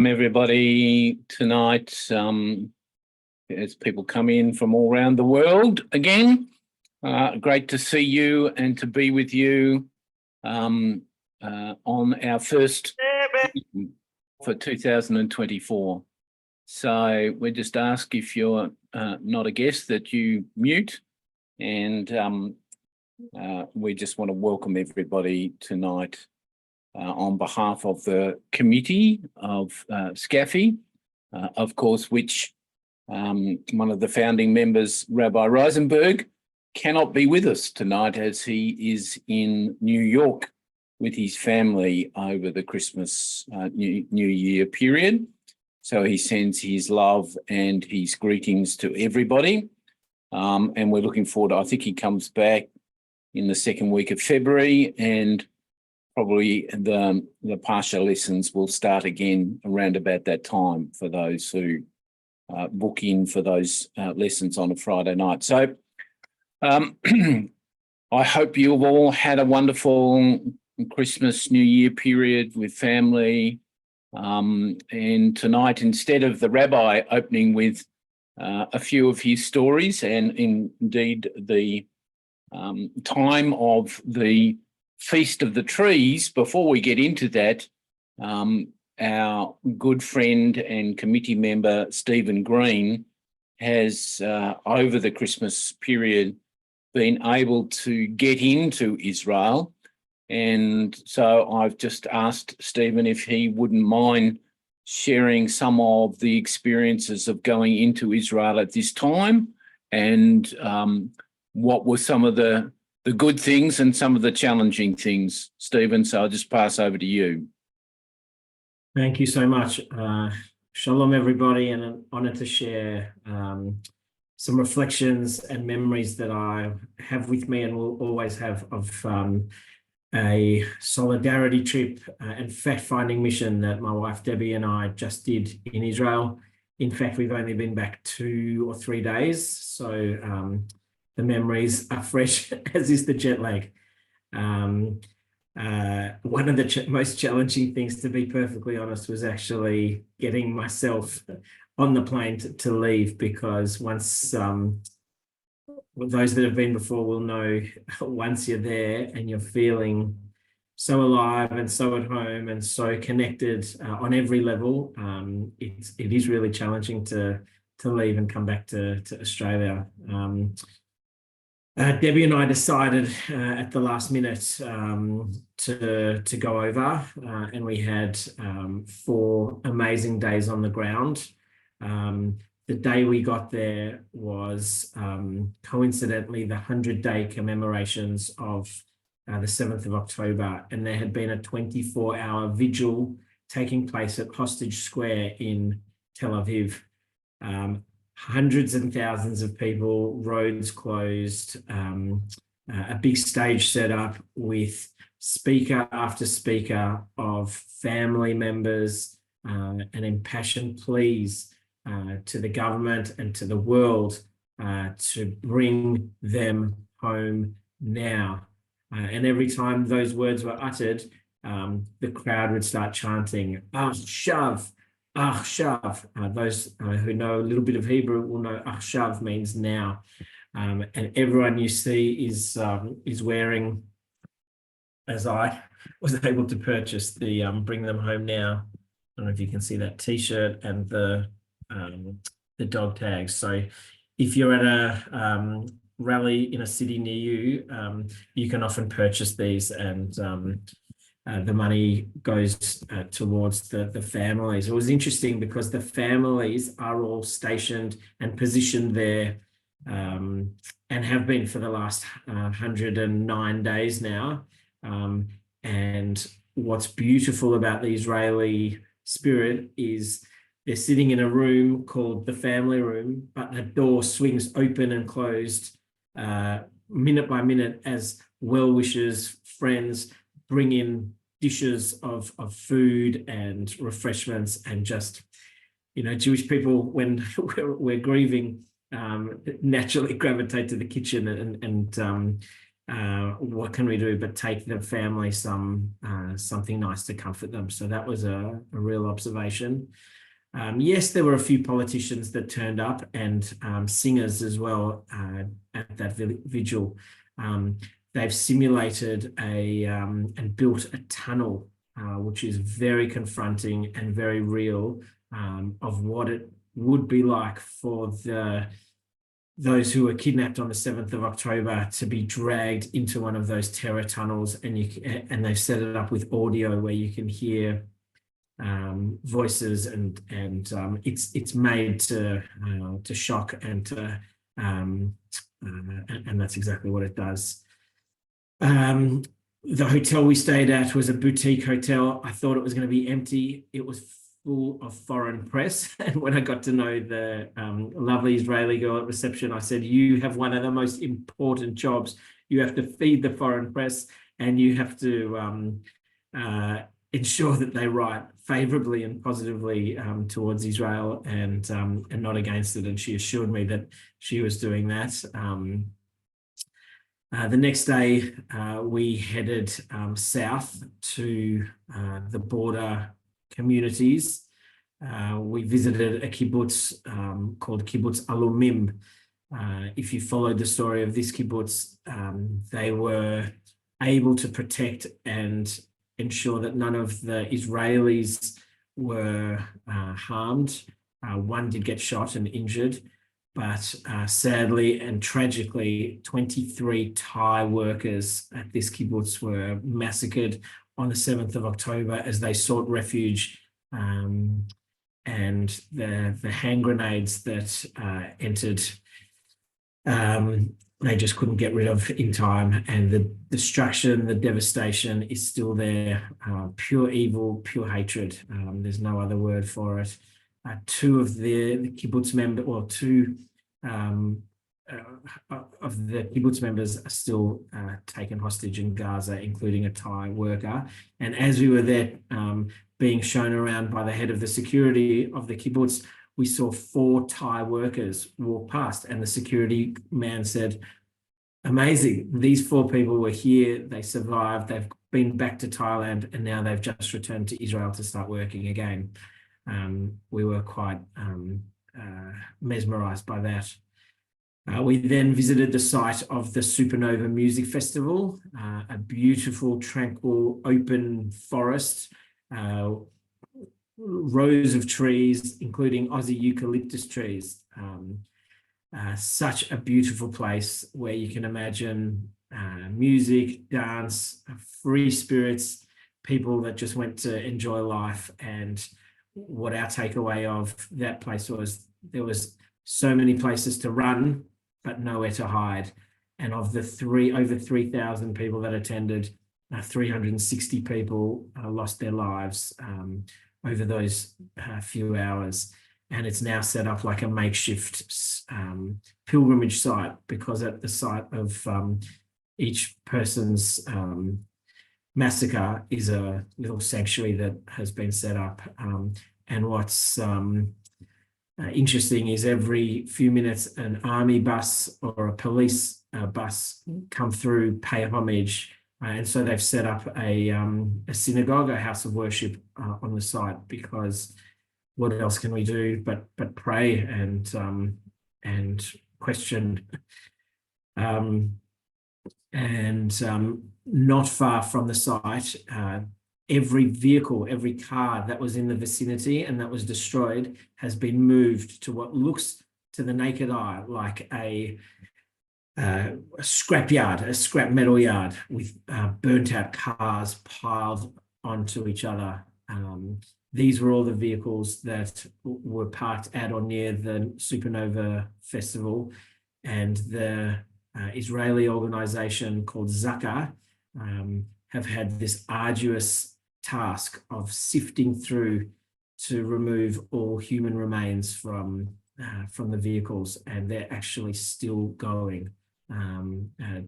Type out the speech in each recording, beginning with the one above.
Everybody tonight, as people come in from all around the world again. Great to see you and to be with you on our first for 2024. So we just ask, if you're not a guest, that you mute, and we just want to welcome everybody tonight on behalf of the committee of SCAFI, of course, which one of the founding members, Rabbi Reisenberg, cannot be with us tonight as he is in New York with his family over the Christmas New Year period. So he sends his love and his greetings to everybody. And we're looking forward, I think he comes back in the second week of February, and probably the Parsha lessons will start again around about that time for those who book in for those lessons on a Friday night. So I hope you've all had a wonderful Christmas, New Year period with family. And tonight, instead of the rabbi opening with a few of his stories, and indeed the time of the Feast of the Trees, before we get into that, our good friend and committee member Stephen Green has over the Christmas period been able to get into Israel, and so I've just asked Stephen if he wouldn't mind sharing some of the experiences of going into Israel at this time, and what were some of the good things and some of the challenging things, Stephen. So I'll just pass over to you. Thank you so much. Shalom, everybody, and an honor to share some reflections and memories that I have with me and will always have of a solidarity trip and fact-finding mission that my wife Debbie and I just did in Israel. In fact, we've only been back 2 or 3 days, so the memories are fresh, as is the jet lag. One of the most challenging things, to be perfectly honest, was actually getting myself on the plane to leave, because once those that have been before will know, once you're there and you're feeling so alive and so at home and so connected on every level, it is really challenging to leave and come back to Australia. Debbie and I decided at the last minute to go over, and we had 4 amazing days on the ground. The day we got there was coincidentally the 100-day commemorations of the 7th of October, and there had been a 24-hour vigil taking place at Hostage Square in Tel Aviv. Hundreds and thousands of people, roads closed, a big stage set up with speaker after speaker of family members, and impassioned pleas to the government and to the world to bring them home now. And every time those words were uttered, the crowd would start chanting, "Achshav, Achshav." Those who know a little bit of Hebrew will know Achshav means now. And everyone you see is wearing, as I was able to purchase, the Bring Them Home Now. I don't know if you can see that T-shirt and the dog tags. So if you're at a rally in a city near you, you can often purchase these, and the money goes towards the families. It was interesting because the families are all stationed and positioned there, and have been for the last 109 days now. And what's beautiful about the Israeli spirit is they're sitting in a room called the family room, but the door swings open and closed minute by minute as well-wishers, friends bring in dishes of food and refreshments, and just, you know, Jewish people, when we're grieving, naturally gravitate to the kitchen what can we do but take the family something nice to comfort them? So that was a real observation. Yes, there were a few politicians that turned up and singers as well at that vigil. They've simulated and built a tunnel, which is very confronting and very real, of what it would be like for those who were kidnapped on the 7th of October to be dragged into one of those terror tunnels, and they've set it up with audio where you can hear voices, and it's made to shock and to and that's exactly what it does. The hotel we stayed at was a boutique hotel. I thought it was going to be empty. It was full of foreign press. And when I got to know the lovely Israeli girl at reception, I said, you have one of the most important jobs. You have to feed the foreign press, and you have to ensure that they write favorably and positively towards Israel and not against it. And she assured me that she was doing that. The next day, we headed south to the border communities. We visited a kibbutz called Kibbutz Alumim. If you followed the story of this kibbutz, they were able to protect and ensure that none of the Israelis were harmed. One did get shot and injured, but sadly and tragically, 23 Thai workers at this kibbutz were massacred on the 7th of October as they sought refuge, and the hand grenades that entered, they just couldn't get rid of in time, and the destruction, the devastation is still there. Pure evil, pure hatred. There's no other word for it. Two of the kibbutz members, or two of the kibbutz members are still taken hostage in Gaza, including a Thai worker. And as we were there being shown around by the head of the security of the kibbutz, we saw 4 Thai workers walk past, and the security man said, amazing, these 4 people were here, they survived, they've been back to Thailand, and now they've just returned to Israel to start working again. We were quite mesmerized by that. We then visited the site of the Supernova Music Festival, a beautiful, tranquil, open forest, rows of trees, including Aussie eucalyptus trees. Such a beautiful place where you can imagine music, dance, free spirits, people that just went to enjoy life. And what our takeaway of that place was, there was so many places to run, but nowhere to hide. And of the over 3,000 people that attended, 360 people lost their lives over those few hours. And it's now set up like a makeshift pilgrimage site, because at the site of each person's massacre is a little sanctuary that has been set up. And what's interesting is every few minutes an army bus or a police bus come through, pay homage. And so they've set up a synagogue, a house of worship on the site, because what else can we do but pray and question? Not far from the site, every vehicle, every car that was in the vicinity and that was destroyed has been moved to what looks to the naked eye like a scrap yard, a scrap metal yard with burnt out cars piled onto each other. These were all the vehicles that were parked at or near the Supernova Festival, and the Israeli organization called Zaka have had this arduous task of sifting through to remove all human remains from the vehicles, and they're actually still going,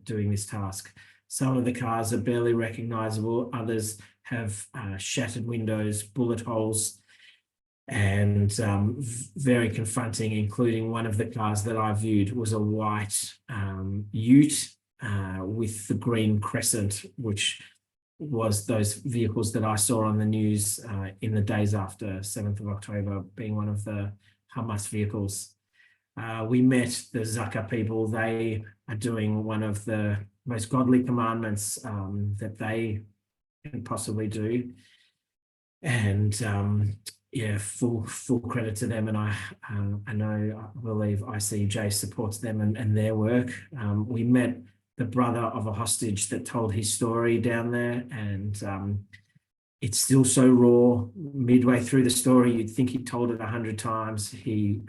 doing this task. Some of the cars are barely recognizable, others have shattered windows, bullet holes, and very confronting, including one of the cars that I viewed was a white ute with the green crescent, which was those vehicles that I saw on the news in the days after 7th of October, being one of the Hamas vehicles. We met the Zaka people. They are doing one of the most godly commandments that they can possibly do. And yeah, full credit to them. And I believe ICJ supports them and their work. We met the brother of a hostage that told his story down there, and it's still so raw. Midway through the story, you'd think he told it 100 times. He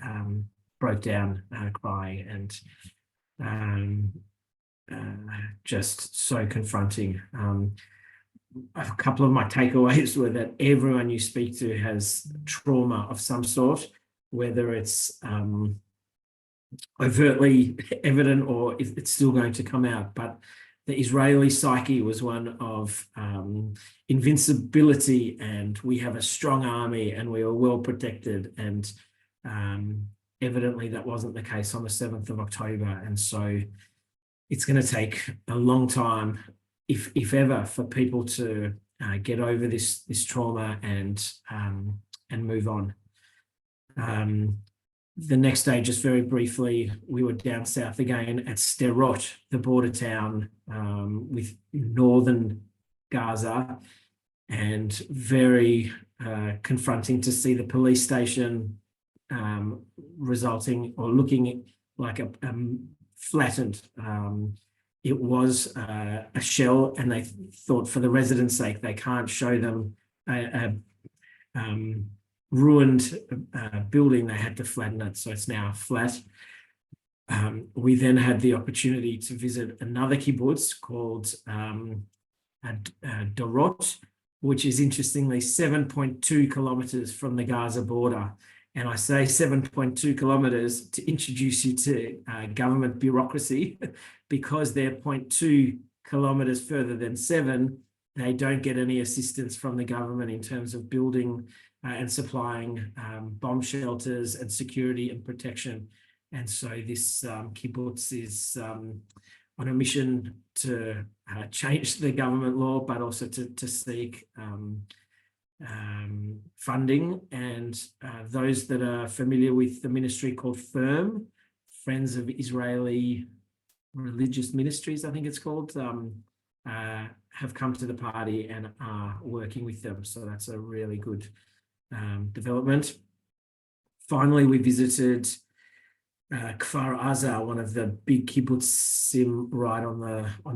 broke down crying, and just so confronting. A couple of my takeaways were that everyone you speak to has trauma of some sort, whether it's overtly evident or if it's still going to come out. But the Israeli psyche was one of invincibility, and we have a strong army and we are well protected. And evidently that wasn't the case on the 7th of October. And so it's going to take a long time, if ever, for people to get over this trauma and move on. The next day, just very briefly, we were down south again at Sderot, the border town with northern Gaza, and very confronting to see the police station resulting or looking like a flattened. It was a shell, and they thought for the residents' sake they can't show them a ruined building. They had to flatten it, so it's now flat. We then had the opportunity to visit another kibbutz called Dorot, which is interestingly 7.2 kilometers from the Gaza border. And I say 7.2 kilometers to introduce you to government bureaucracy, because they're 0.2 kilometers further than 7. They don't get any assistance from the government in terms of building and supplying bomb shelters and security and protection. And so this kibbutz is on a mission to change the government law, but also to seek funding. And those that are familiar with the ministry called FIRM, Friends of Israeli Religious Ministries, I think it's called, have come to the party and are working with them. So that's a really good development. Finally, we visited Kfar Aza, one of the big kibbutzim right on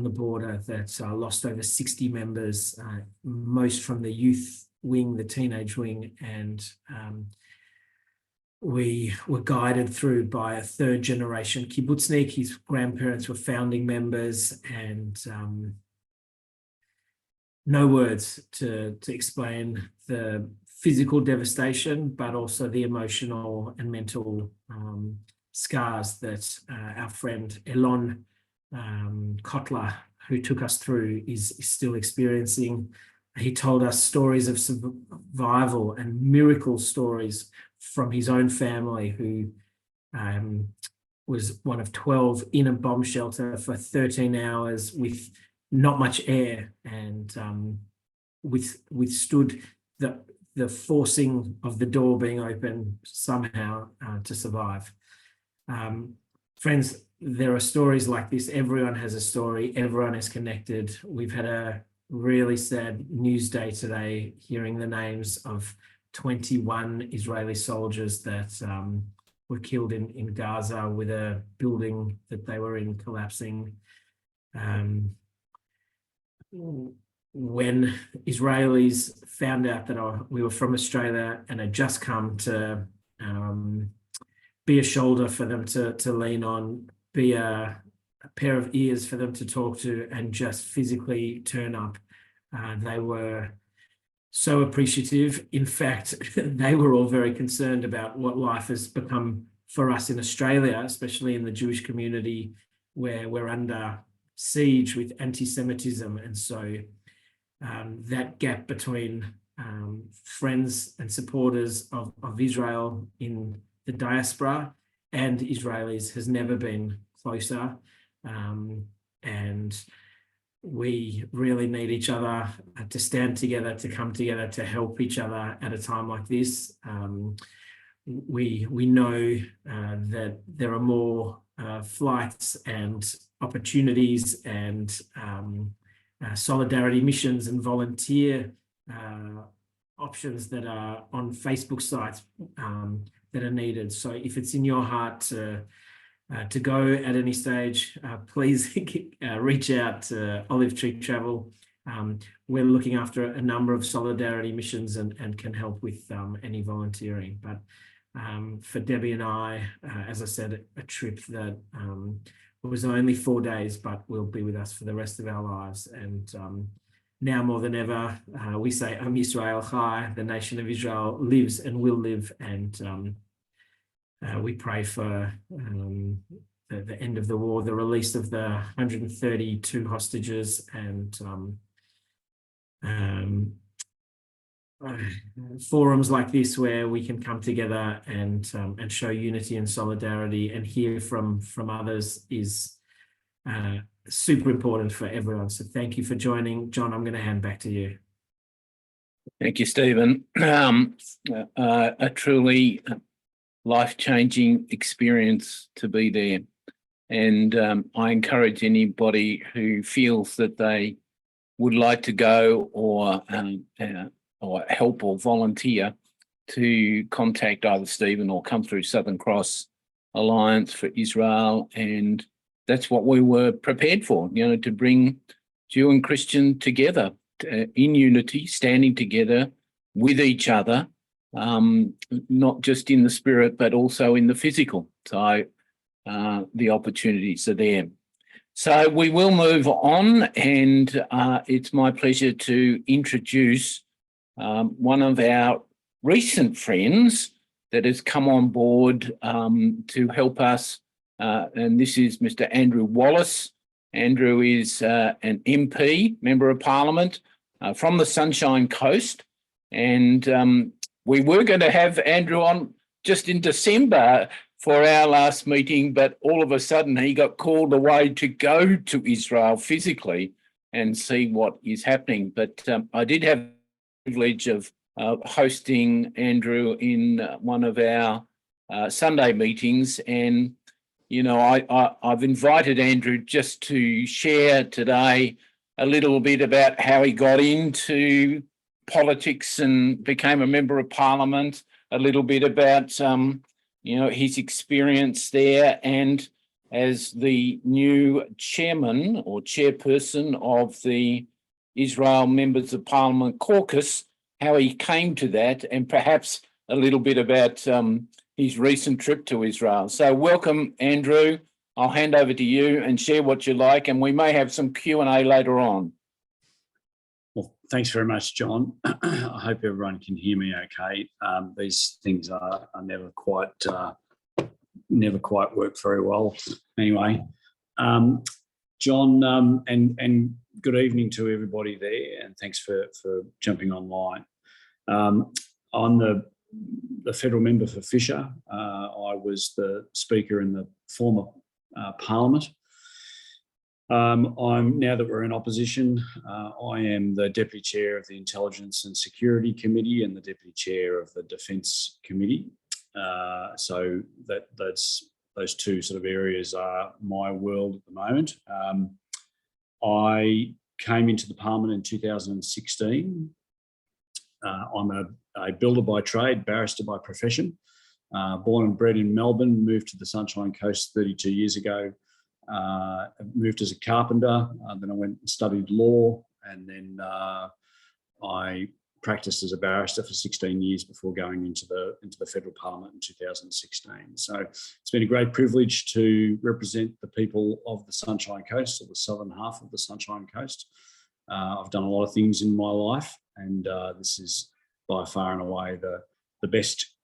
the border that lost over 60 members, most from the youth wing, the teenage wing, and we were guided through by a third generation kibbutznik. His grandparents were founding members, and no words to explain the physical devastation, but also the emotional and mental scars that our friend Elon Kotler, who took us through, is still experiencing. He told us stories of survival and miracle stories from his own family, who was one of 12 in a bomb shelter for 13 hours with not much air, and withstood the forcing of the door being open somehow to survive. Friends, there are stories like this. Everyone has a story. Everyone is connected. We've had a really sad news day today, hearing the names of 21 Israeli soldiers that were killed in Gaza, with a building that they were in collapsing. When Israelis found out that we were from Australia and had just come to be a shoulder for them to lean on, be a pair of ears for them to talk to, and just physically turn up, they were so appreciative. In fact, they were all very concerned about what life has become for us in Australia, especially in the Jewish community, where we're under siege with anti-Semitism. And so that gap between friends and supporters of Israel in the diaspora and Israelis has never been closer. and we really need each other to stand together, to come together, to help each other at a time like this. We know that there are more flights and opportunities and solidarity missions and volunteer options that are on Facebook sites that are needed. So if it's in your heart to go at any stage, please reach out to Olive Tree Travel. We're looking after a number of solidarity missions and can help with any volunteering. But for Debbie and I, as I said, a trip that was only 4 days, but will be with us for the rest of our lives. And now more than ever, we say, Am Yisrael Chai, the nation of Israel lives and will live. And we pray for the end of the war, the release of the 132 hostages, and forums like this where we can come together and show unity and solidarity and hear from others is super important for everyone. So thank you for joining. John, I'm going to hand back to you. Thank you, Stephen. A truly life-changing experience to be there. And I encourage anybody who feels that they would like to go or help or volunteer to contact either Stephen or come through Southern Cross Alliance for Israel. And that's what we were prepared for, to bring Jew and Christian together in unity, standing together with each other, not just in the spirit, but also in the physical. So the opportunities are there. So we will move on, and it's my pleasure to introduce one of our recent friends that has come on board to help us, and this is Mr. Andrew Wallace. Andrew is an MP, Member of Parliament from the Sunshine Coast, and we were going to have Andrew on just in December for our last meeting, but all of a sudden he got called away to go to Israel physically and see what is happening. But I did have the privilege of hosting Andrew in one of our Sunday meetings, and I've invited Andrew just to share today a little bit about how he got into politics and became a Member of Parliament, a little bit about his experience there, and as the new chairman or chairperson of the Israel Members of Parliament caucus, how he came to that, and perhaps a little bit about his recent trip to Israel. So welcome, Andrew. I'll hand over to you and share what you like, and we may have some Q&A later on. Well, thanks very much, John. I hope everyone can hear me okay. These things are never quite work very well. Anyway, John, and good evening to everybody there, and thanks for jumping online. I'm the federal member for Fisher. I was the speaker in the former Parliament. I'm now that we're in opposition, I am the deputy chair of the Intelligence and Security Committee and the deputy chair of the Defence Committee. So that's those two sort of areas are my world at the moment. I came into the Parliament in 2016. I'm a builder by trade, barrister by profession. Born and bred in Melbourne, moved to the Sunshine Coast 32 years ago. Moved as a carpenter, then I went and studied law, and then I practiced as a barrister for 16 years before going into the federal parliament in 2016. So it's been a great privilege to represent the people of the Sunshine Coast, or the southern half of the Sunshine Coast. I've done a lot of things in my life, and this is by far and away the best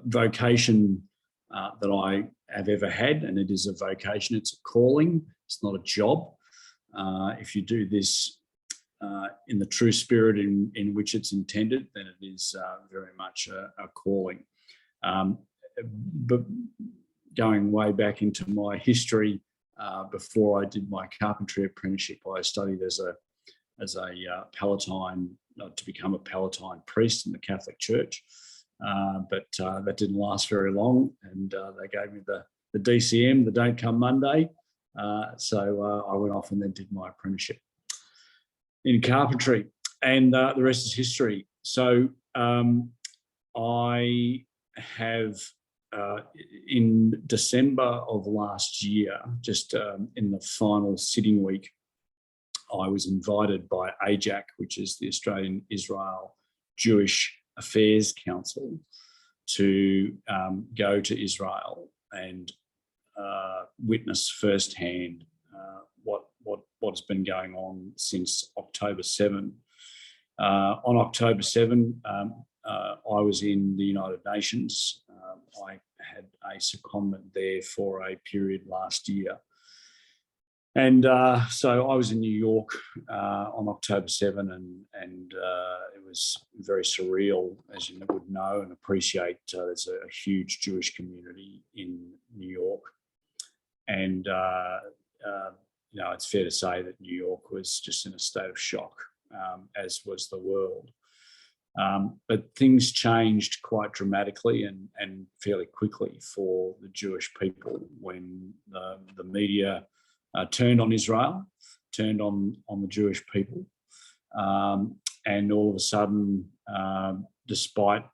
vocation that I have ever had, and it is a vocation. It's a calling. It's not a job. If you do this in the true spirit in which it's intended, then it is very much a calling. But going way back into my history, before I did my carpentry apprenticeship, I studied as a Palatine, to become a Palatine priest in the Catholic Church. But that didn't last very long, and they gave me the DCM, the Don't Come Monday. So I went off and then did my apprenticeship in carpentry, and the rest is history. So I have, in December of last year, just in the final sitting week, I was invited by AJAC, which is the Australian Israel Jewish Affairs Council, to go to Israel and witness firsthand what's been going on since October 7. On October 7, I was in the United Nations. I had a secondment there for a period last year. And so I was in New York on October 7, and it was very surreal, as you would know and appreciate. There's a huge Jewish community in New York. And, it's fair to say that New York was just in a state of shock, as was the world. But things changed quite dramatically and fairly quickly for the Jewish people when the media turned on Israel, turned on the Jewish people. And all of a sudden, despite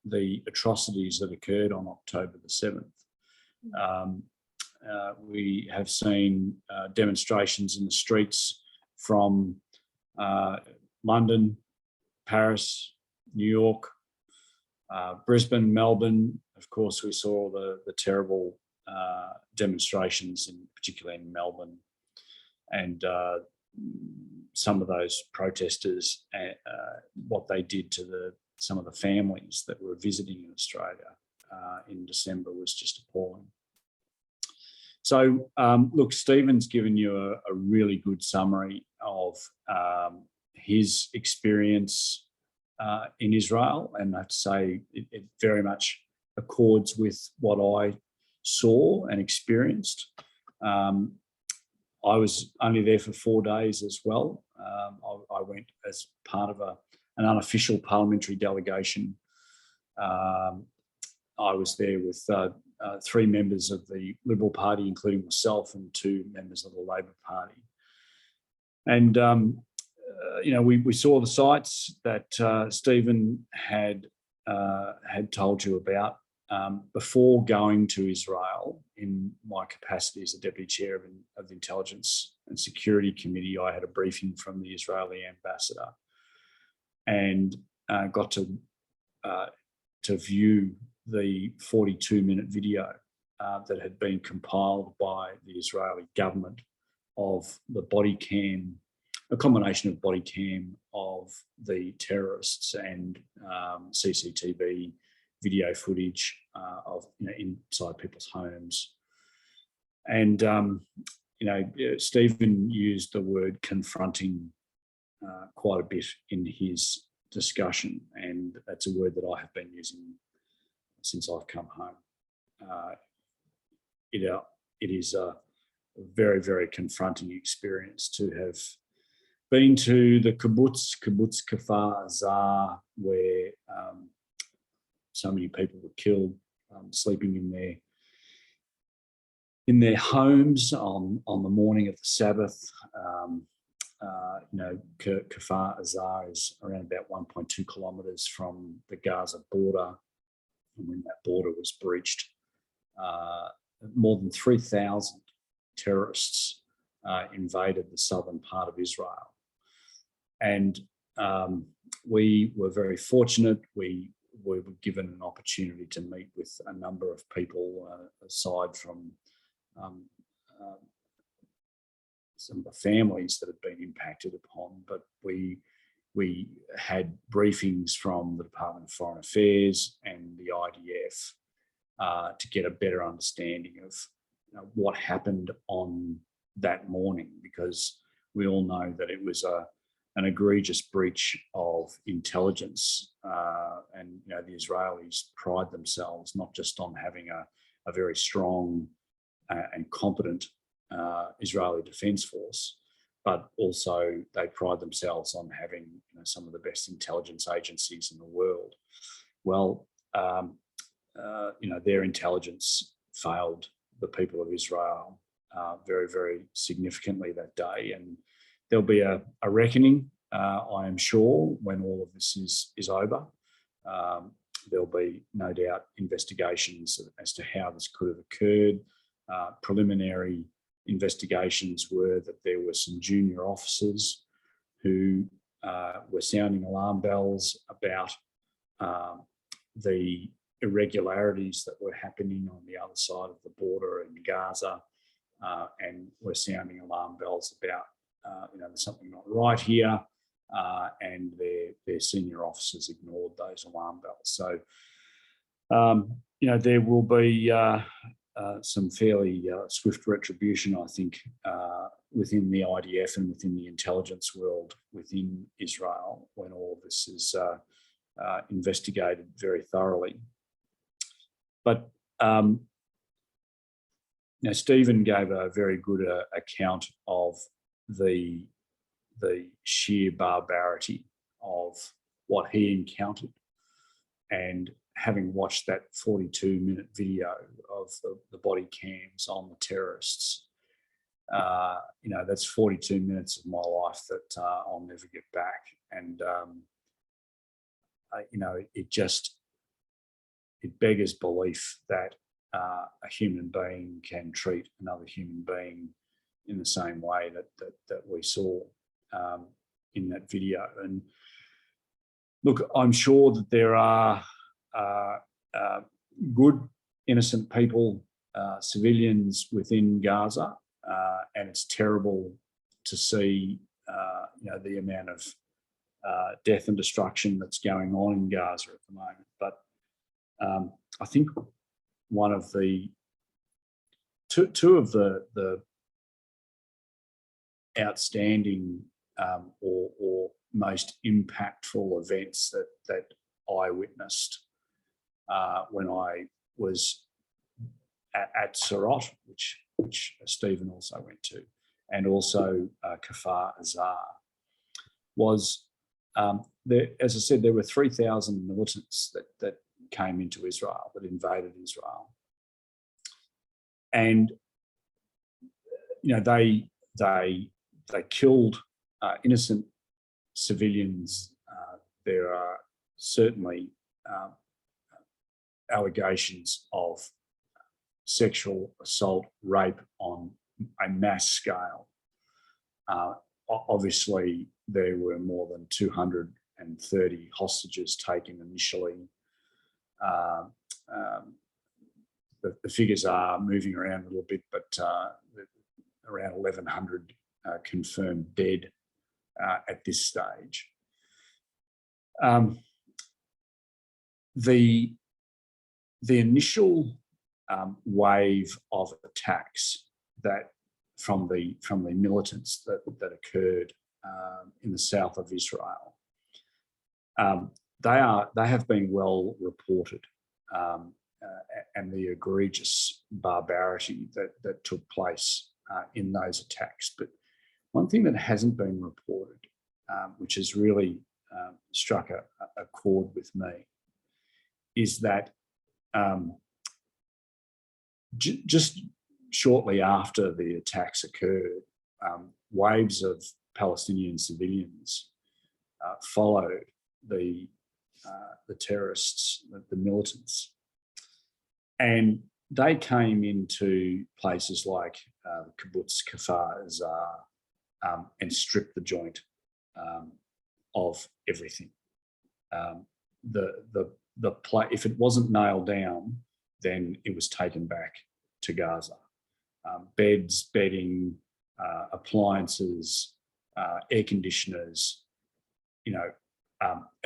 the atrocities that occurred on October the 7th, we have seen demonstrations in the streets from London, Paris, New York, Brisbane, Melbourne. Of course, we saw the terrible demonstrations, particularly in Melbourne, and some of those protesters, what they did to some of the families that were visiting in Australia in December was just appalling. So, look, Stephen's given you a really good summary of his experience in Israel, and I have to say it very much accords with what I saw and experienced. I was only there for 4 days as well. I went as part of an unofficial parliamentary delegation. I was there with 3 members of the Liberal Party, including myself, and 2 members of the Labor Party. And, we saw the sites that Stephen had told you about. Before going to Israel, in my capacity as the Deputy Chair of the Intelligence and Security Committee, I had a briefing from the Israeli ambassador and got to view the 42-minute video that had been compiled by the Israeli government of the body cam, a combination of body cam of the terrorists and CCTV video footage of inside people's homes. And Stephen used the word confronting quite a bit in his discussion, and that's a word that I have been using since I've come home. It is a very, very confronting experience to have been to the kibbutz Kfar Aza, where so many people were killed, sleeping in their homes on the morning of the Sabbath. Kfar Aza is around about 1.2 kilometres from the Gaza border. And when that border was breached, more than 3,000 terrorists invaded the southern part of Israel. And we were very fortunate. We were given an opportunity to meet with a number of people, aside from some of the families that had been impacted upon. But we had briefings from the Department of Foreign Affairs and the IDF to get a better understanding of what happened on that morning, because we all know that it was an egregious breach of intelligence, and the Israelis pride themselves not just on having a very strong and competent Israeli Defence Force, but also they pride themselves on having some of the best intelligence agencies in the world. Well, their intelligence failed the people of Israel very, very significantly that day, and there'll be a reckoning, I am sure, when all of this is over. There'll be no doubt investigations as to how this could have occurred. Preliminary investigations were that there were some junior officers who were sounding alarm bells about the irregularities that were happening on the other side of the border in Gaza, and were sounding alarm bells about there's something not right here, and their senior officers ignored those alarm bells. So there will be some fairly swift retribution, I think, within the IDF and within the intelligence world within Israel when all of this is investigated very thoroughly. But Stephen gave a very good account of the sheer barbarity of what he encountered, and having watched that 42-minute video of the body cams on the terrorists, that's 42 minutes of my life that I'll never get back. And it beggars belief that a human being can treat another human being in the same way that we saw in that video. And look, I'm sure that there are good, innocent people, civilians within Gaza, and it's terrible to see the amount of death and destruction that's going on in Gaza at the moment. But I think one of the two of the outstanding or most impactful events that I witnessed when I was at Surat, which Stephen also went to, and also Kfar Azar, was as I said, there were 3,000 militants that came into Israel, that invaded Israel, and they killed innocent civilians. There are certainly allegations of sexual assault, rape on a mass scale. Obviously, there were more than 230 hostages taken initially. The figures are moving around a little bit, but around 1,100 confirmed dead at this stage. The initial wave of attacks that from the militants that occurred in the south of Israel, they have been well reported, and the egregious barbarity that took place in those attacks. But one thing that hasn't been reported, which has really struck a chord with me, is that just shortly after the attacks occurred, waves of Palestinian civilians followed the terrorists, the militants, and they came into places like the kibbutz Kfar Azar and stripped the joint of everything. If it wasn't nailed down, then it was taken back to Gaza. Beds, bedding, appliances, air conditioners.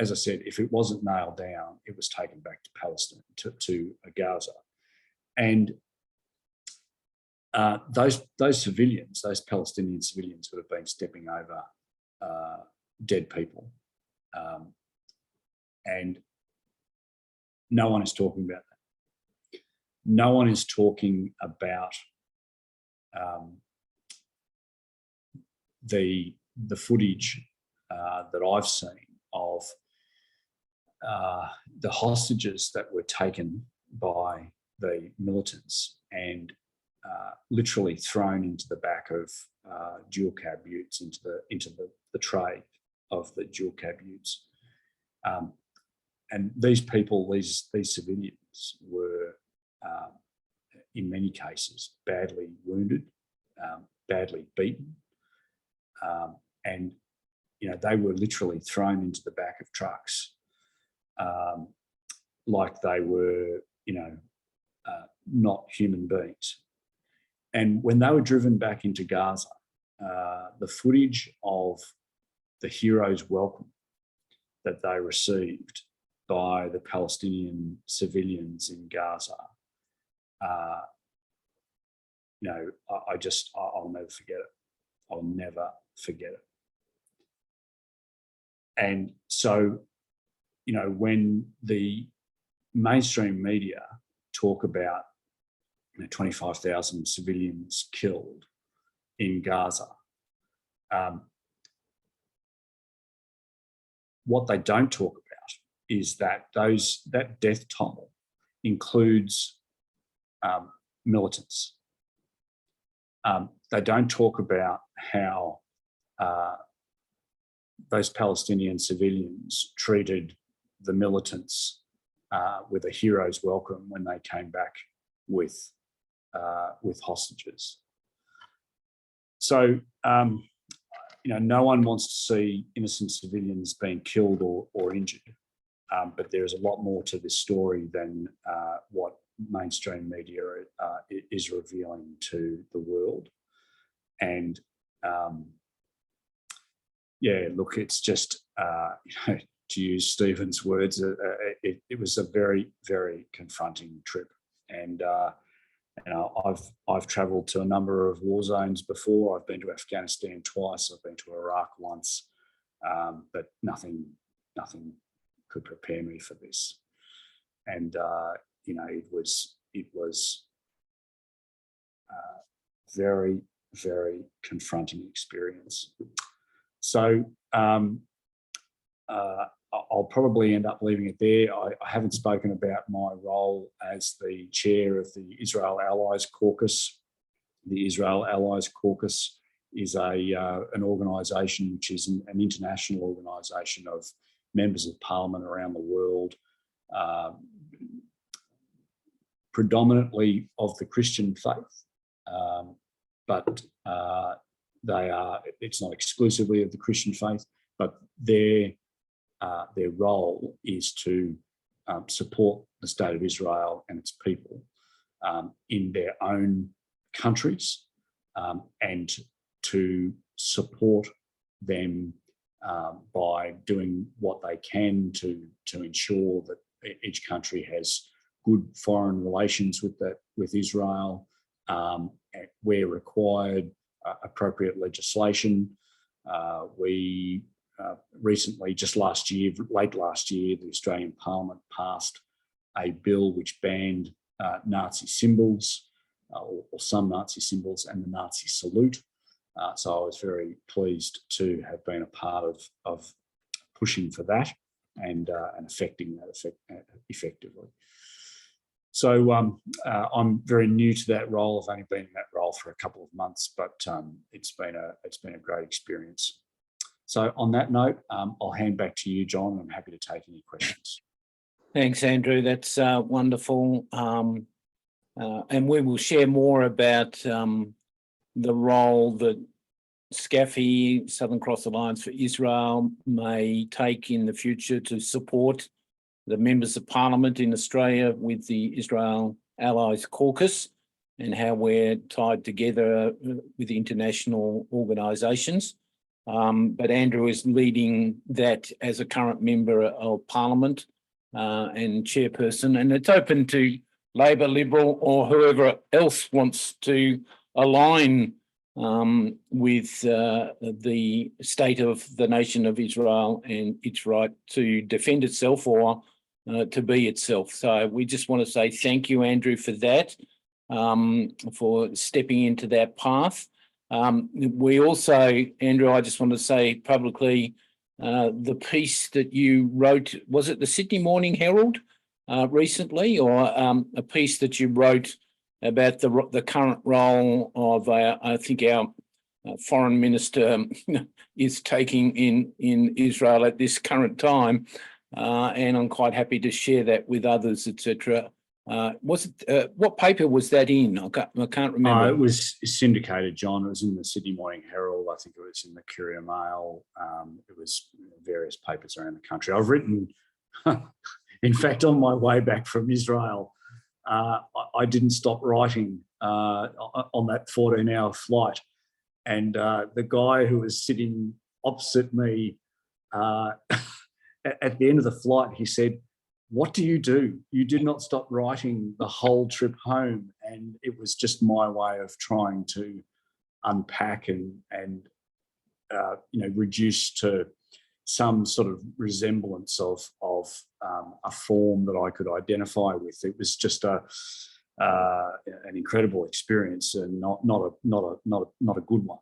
As I said, if it wasn't nailed down, it was taken back to Palestine, to Gaza. And those civilians, those Palestinian civilians, would have been stepping over dead people, and no one is talking about that. No one is talking about the footage that I've seen of the hostages that were taken by the militants and literally thrown into the back of dual cab utes, into the tray of the dual cab utes. And these people, these civilians, were in many cases badly wounded, badly beaten, and they were literally thrown into the back of trucks like they were, not human beings. And when they were driven back into Gaza, the footage of the hero's welcome that they received by the Palestinian civilians in Gaza, I'll never forget it. I'll never forget it. And so, when the mainstream media talk about 25,000 civilians killed in Gaza, what they don't talk about is that that death toll includes militants. They don't talk about how those Palestinian civilians treated the militants with a hero's welcome when they came back with hostages. So, no one wants to see innocent civilians being killed or injured, but there is a lot more to this story than what mainstream media is revealing to the world. And look, it's just, to use Stephen's words, it was a very, very confronting trip. And I've travelled to a number of war zones before. I've been to Afghanistan twice. I've been to Iraq once, but nothing could prepare me for this. And it was very, very confronting experience. So I'll probably end up leaving it there. I haven't spoken about my role as the chair of the Israel Allies Caucus. The Israel Allies Caucus is an organisation which is an international organisation of members of parliament around the world, predominantly of the Christian faith, but it's not exclusively of the Christian faith, but their role is to support the state of Israel and its people in their own countries, and to support them by doing what they can to ensure that each country has good foreign relations with Israel, where required, appropriate legislation. We recently, late last year, the Australian Parliament passed a bill which banned Nazi symbols, or some Nazi symbols, and the Nazi salute. So I was very pleased to have been a part of pushing for that and affecting that effectively. So I'm very new to that role. I've only been in that role for a couple of months, but it's been a great experience. So on that note, I'll hand back to you, John. I'm happy to take any questions. Thanks, Andrew. That's wonderful. And we will share more about the role that SCAFI, Southern Cross Alliance for Israel, may take in the future to support the members of parliament in Australia with the Israel Allies Caucus, and how we're tied together with international organisations. But Andrew is leading that as a current member of parliament and chairperson, and it's open to Labor, Liberal, or whoever else wants to align with the state of the nation of Israel and its right to defend itself or to be itself. So we just want to say thank you, Andrew, for that. for stepping into that path. We also, Andrew, I just want to say publicly, the piece that you wrote, was it the Sydney Morning Herald recently, or a piece that you wrote about the current role of, I think, our foreign minister is taking in Israel at this current time, and I'm quite happy to share that with others, etc. What paper was that in? I can't remember. It was syndicated, John. It was in the Sydney Morning Herald. I think it was in the Courier Mail. It was various papers around the country. I've written, in fact, on my way back from Israel, I didn't stop writing on that 14-hour flight. And the guy who was sitting opposite me at the end of the flight, he said, "What do? You did not stop writing the whole trip home." And it was just my way of trying to unpack and reduce to some sort of resemblance of a form that I could identify with. It was just an incredible experience, and not a good one,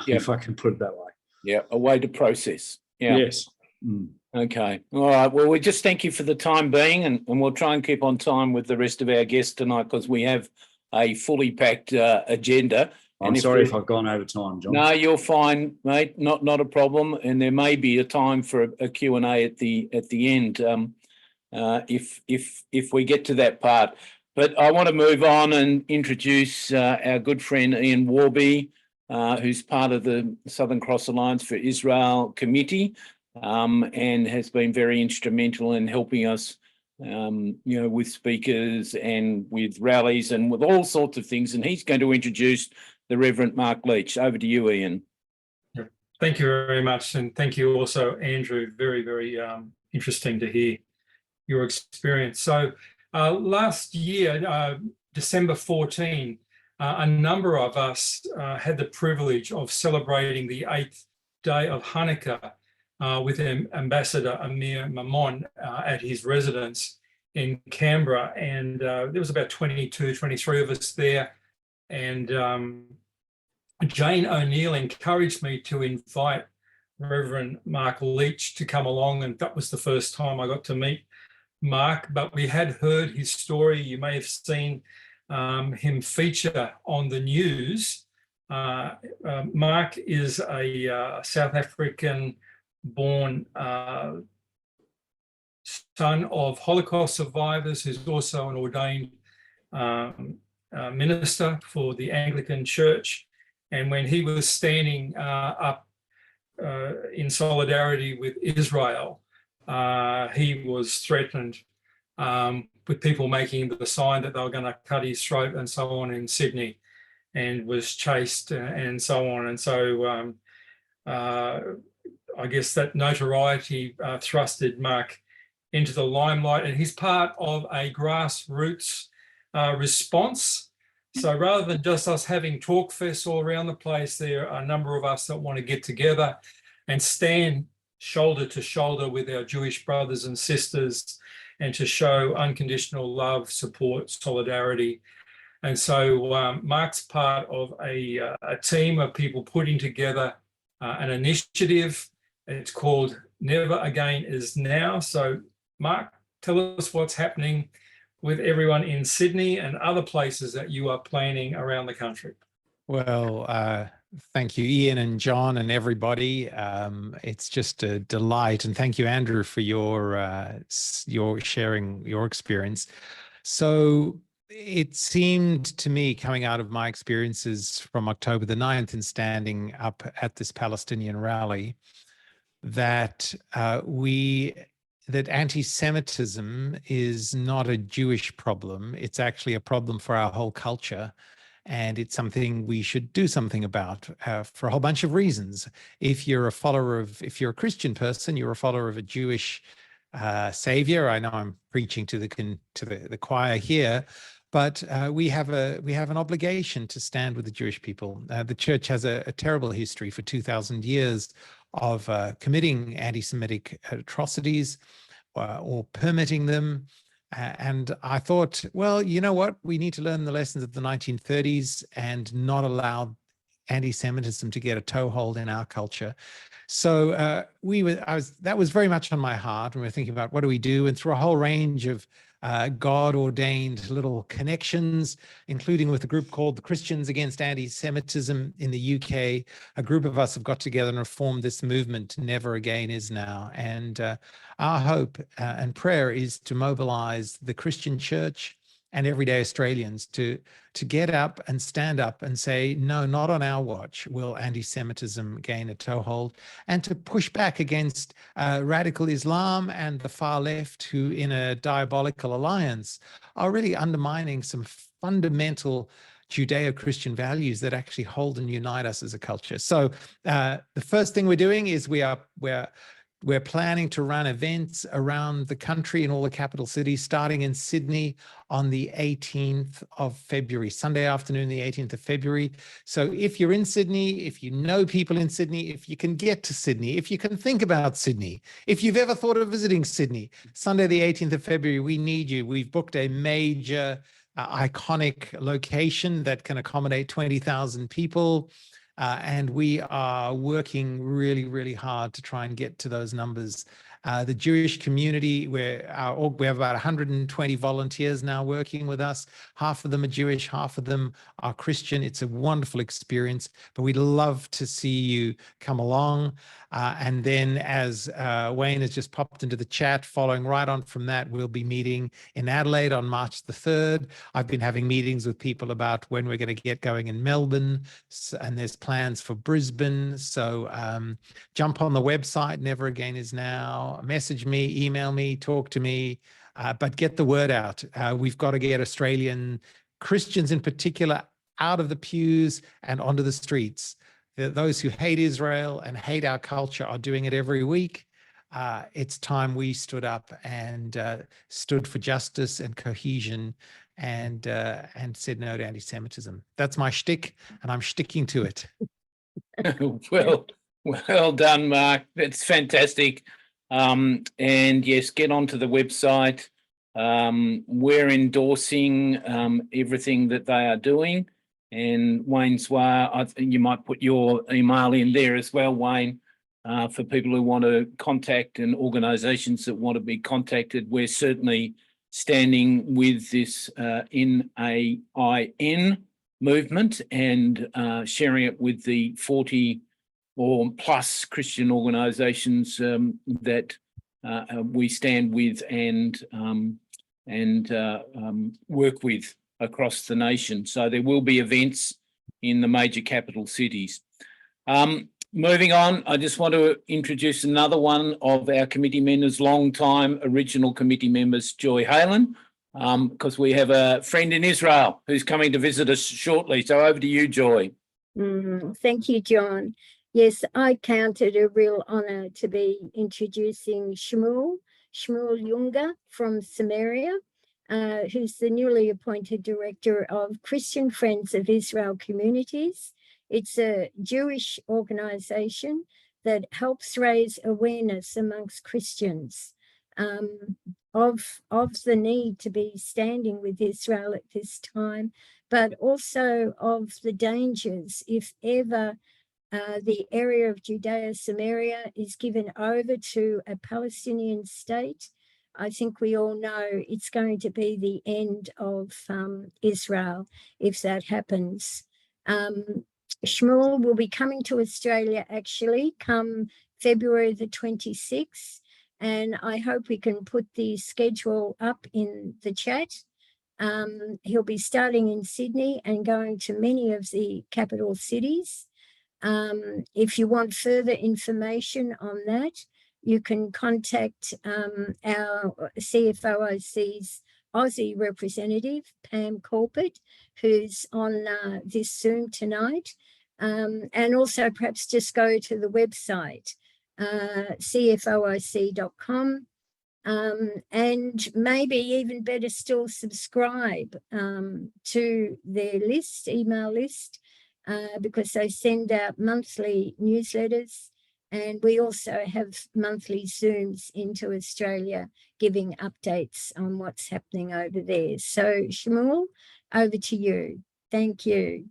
if I can put it that way. Yeah, a way to process. Yeah. Yes. Mm. Okay. All right. Well, we just thank you for the time being, and we'll try and keep on time with the rest of our guests tonight, because we have a fully packed agenda. I'm sorry if I've gone over time, John. No, you're fine, mate. Not a problem. And there may be a time for a Q&A at the end, if we get to that part. But I want to move on and introduce our good friend Ian Warby, who's part of the Southern Cross Alliance for Israel Committee, and has been very instrumental in helping us, with speakers and with rallies and with all sorts of things. And he's going to introduce the Reverend Mark Leach. Over to you, Ian. Thank you very much. And thank you also, Andrew. Very, very interesting to hear your experience. So last year, December 14, a number of us had the privilege of celebrating the 8th day of Hanukkah with Ambassador Amir Mammon at his residence in Canberra. And there was about 22, 23 of us there. And Jane O'Neill encouraged me to invite Reverend Mark Leach to come along, and that was the first time I got to meet Mark. But we had heard his story. You may have seen him feature on the news. Mark is a South African-born son of Holocaust survivors, who's also an ordained minister for the Anglican Church. And when he was standing up in solidarity with Israel, he was threatened with people making the sign that they were going to cut his throat and so on in Sydney, and was chased and so on. And so I guess that notoriety thrusted Mark into the limelight, and he's part of a grassroots response. So rather than just us having talk fests all around the place, there are a number of us that want to get together and stand shoulder to shoulder with our Jewish brothers and sisters, and to show unconditional love, support, solidarity. And so Mark's part of a team of people putting together an initiative. It's called Never Again Is Now. So Mark, tell us what's happening with everyone in Sydney and other places that you are planning around the country. Well, thank you, Ian and John and everybody. It's just a delight, and thank you, Andrew, for your sharing your experience. So it seemed to me, coming out of my experiences from October the 9th and standing up at this Palestinian rally, that that anti-Semitism is not a Jewish problem. It's actually a problem for our whole culture. And it's something we should do something about for a whole bunch of reasons. If you're a Christian person, you're a follower of a Jewish savior. I know I'm preaching to the choir here, but we have an obligation to stand with the Jewish people. The church has a terrible history for 2,000 years of committing anti-Semitic atrocities or permitting them. And I thought, well, you know what? We need to learn the lessons of the 1930s and not allow anti-Semitism to get a toehold in our culture. So that was very much on my heart when we were thinking about what do we do, and through a whole range of God-ordained little connections, including with a group called the Christians Against Anti-Semitism in the UK. A group of us have got together and reformed this movement, Never Again Is Now. And our hope and prayer is to mobilize the Christian church and everyday Australians to get up and stand up and say, no, not on our watch will anti-Semitism gain a toehold, and to push back against radical Islam and the far left, who in a diabolical alliance are really undermining some fundamental Judeo-Christian values that actually hold and unite us as a culture. So the first thing we're doing is we're planning to run events around the country in all the capital cities, starting in Sydney on the 18th of February, Sunday afternoon, the 18th of February. So if you're in Sydney, if you know people in Sydney, if you can get to Sydney, if you can think about Sydney, if you've ever thought of visiting Sydney, Sunday, the 18th of February, we need you. We've booked a major iconic location that can accommodate 20,000 people. And we are working really, really hard to try and get to those numbers. The Jewish community, we have about 120 volunteers now working with us. Half of them are Jewish, half of them are Christian. It's a wonderful experience, but we'd love to see you come along. And then, as Wayne has just popped into the chat, following right on from that, we'll be meeting in Adelaide on March the 3rd. I've been having meetings with people about when we're going to get going in Melbourne, and there's plans for Brisbane. So jump on the website, Never Again Is Now, message me, email me, talk to me, but get the word out. We've got to get Australian Christians in particular out of the pews and onto the streets. Those who hate Israel and hate our culture are doing it every week. It's time we stood up and stood for justice and cohesion and said no to anti-Semitism. That's my shtick, and I'm sticking to it. Well done, Mark. That's fantastic. And yes, get onto the website. We're endorsing everything that they are doing. And Wayne Swar, I think you might put your email in there as well, Wayne, for people who want to contact and organisations that want to be contacted. We're certainly standing with this NAIN movement and sharing it with the 40 or plus Christian organisations that we stand with and work with across the nation. So there will be events in the major capital cities. Moving on, I just want to introduce another one of our committee members, long-time original committee members, Joy Halen, because we have a friend in Israel who's coming to visit us shortly. So over to you, Joy. Thank you, John. Yes, I count it a real honour to be introducing Shmuel Junger from Samaria, who's the newly appointed Director of Christian Friends of Israel Communities. It's a Jewish organisation that helps raise awareness amongst Christians of the need to be standing with Israel at this time, but also of the dangers if ever the area of Judea Samaria is given over to a Palestinian state. I think we all know it's going to be the end of Israel if that happens. Shmuel will be coming to Australia actually come February the 26th, and I hope we can put the schedule up in the chat. He'll be starting in Sydney and going to many of the capital cities. If you want further information on that, you can contact our CFOIC's Aussie representative, Pam Colbert, who's on this Zoom tonight. And also perhaps just go to the website, cfoic.com, and maybe even better still subscribe to their email list, because they send out monthly newsletters, And we also have monthly Zooms into Australia, giving updates on what's happening over there. So Shmuel, over to you. Thank you.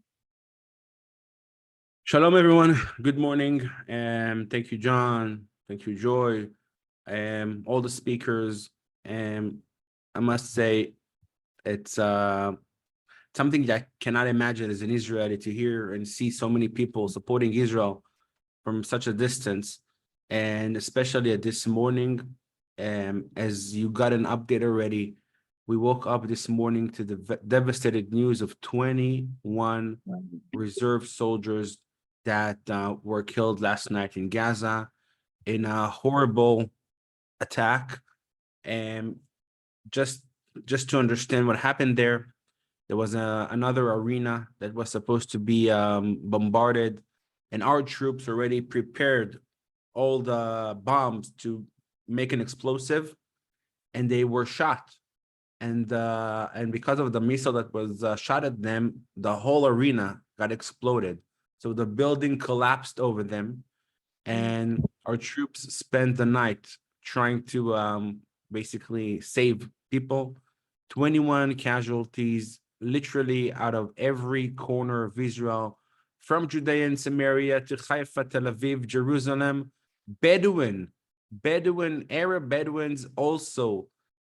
Shalom, everyone. Good morning. Thank you, John. Thank you, Joy. All the speakers. I must say, it's something that I cannot imagine as an Israeli to hear and see so many people supporting Israel from such a distance, and especially at this morning, as you got an update already. We woke up this morning to the devastated news of 21 reserve soldiers that were killed last night in Gaza in a horrible attack. And just to understand what happened there, there was another arena that was supposed to be bombarded, and our troops already prepared all the bombs to make an explosive, and they were shot. And because of the missile that was shot at them, the whole arena got exploded. So the building collapsed over them, and our troops spent the night trying to basically save people. 21 casualties, literally out of every corner of Israel, from Judea and Samaria to Haifa, Tel Aviv, Jerusalem. Arab Bedouins also.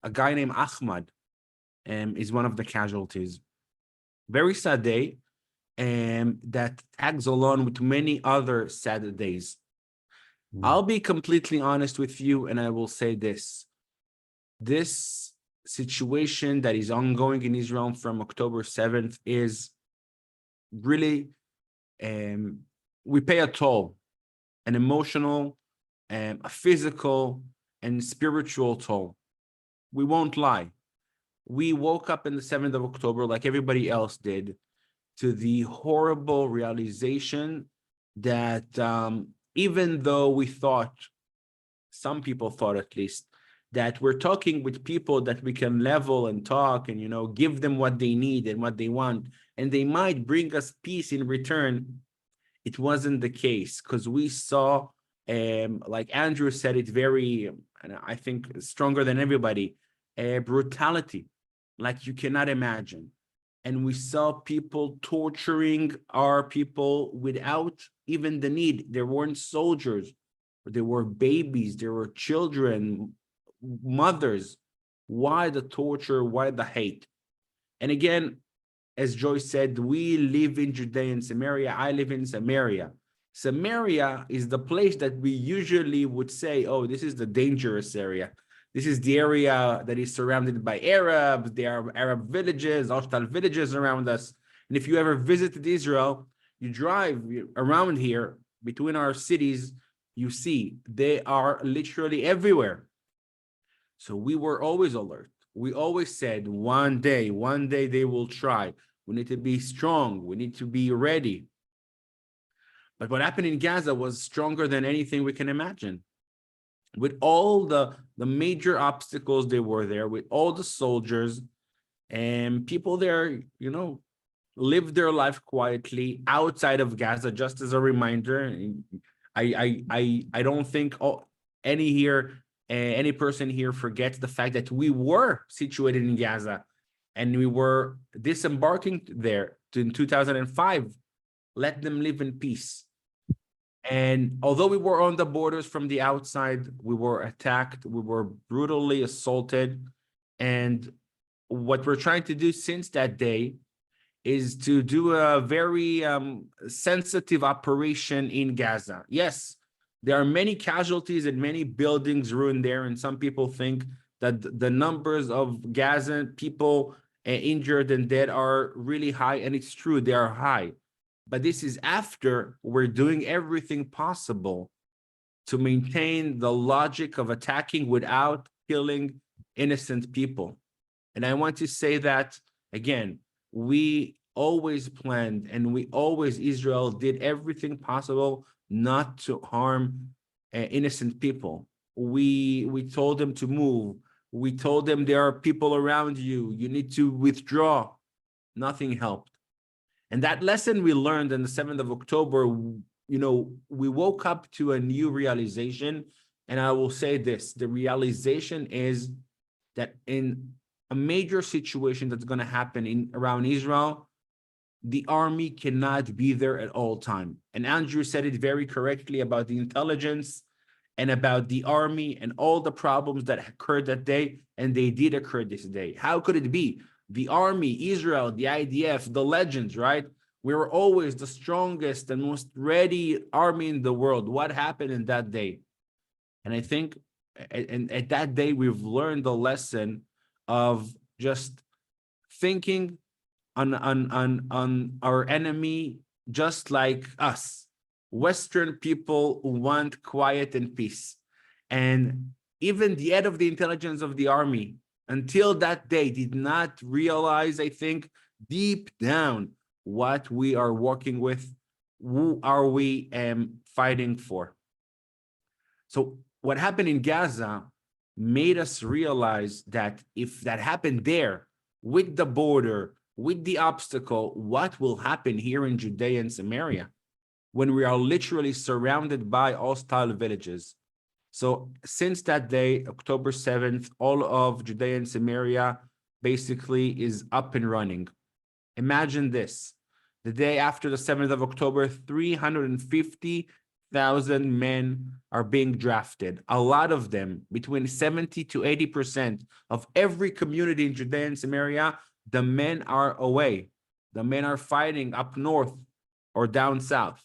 A guy named Ahmad is one of the casualties. Very sad day, that tags along with many other sad days. I'll be completely honest with you, and I will say this. This situation that is ongoing in Israel from October 7th is really, we pay a toll, an emotional, a physical, and spiritual toll. We won't lie. We woke up on the 7th of October, like everybody else did, to the horrible realization that even though we thought, some people thought at least, that we're talking with people that we can level and talk and, give them what they need and what they want, and they might bring us peace in return, it wasn't the case, because we saw, like Andrew said it very, I think, stronger than everybody, brutality, like you cannot imagine. And we saw people torturing our people without even the need. There weren't soldiers, there were babies, there were children, mothers. Why the torture? Why the hate? And again, as Joyce said, we live in Judea and Samaria. I live in Samaria. Samaria is the place that we usually would say, oh, this is the dangerous area. This is the area that is surrounded by Arabs. There are Arab villages, hostile villages around us. And if you ever visited Israel, you drive around here between our cities, you see they are literally everywhere. So we were always alert. We always said, one day they will try. We need to be strong. We need to be ready. But what happened in Gaza was stronger than anything we can imagine. With all the major obstacles they were there, with all the soldiers, and people there, lived their life quietly outside of Gaza. Just as a reminder, I don't think any person here forgets the fact that we were situated in Gaza, and we were disembarking there in 2005. Let them live in peace. And although we were on the borders from the outside, we were attacked, we were brutally assaulted. And what we're trying to do since that day is to do a very sensitive operation in Gaza. Yes, there are many casualties and many buildings ruined there. And some people think that the numbers of Gaza people injured and dead are really high. And it's true, they are high. But this is after we're doing everything possible to maintain the logic of attacking without killing innocent people. And I want to say that, again, we always planned, and Israel did everything possible not to harm innocent people. We told them to move. We told them there are people around you. You need to withdraw. Nothing helped. And that lesson we learned on the 7th of October we woke up to a new realization. And I will say this, the realization is that in a major situation that's going to happen around Israel, the army cannot be there at all time. And Andrew said it very correctly about the intelligence and about the army and all the problems that occurred that day, and they did occur this day. How could it be? The army, Israel, the IDF, the legends, right? We were always the strongest and most ready army in the world. What happened in that day? And I think at that day, we've learned the lesson of just thinking on our enemy just like us. Western people want quiet and peace. And even the head of the intelligence of the army, until that day, did not realize, I think, deep down what we are working with, who are we fighting for. So what happened in Gaza made us realize that if that happened there, with the border, with the obstacle, what will happen here in Judea and Samaria when we are literally surrounded by hostile villages? So since that day, October 7th, all of Judea and Samaria basically is up and running. Imagine this. The day after the 7th of October, 350,000 men are being drafted. A lot of them, between 70 to 80% of every community in Judea and Samaria, the men are away. The men are fighting up north or down south.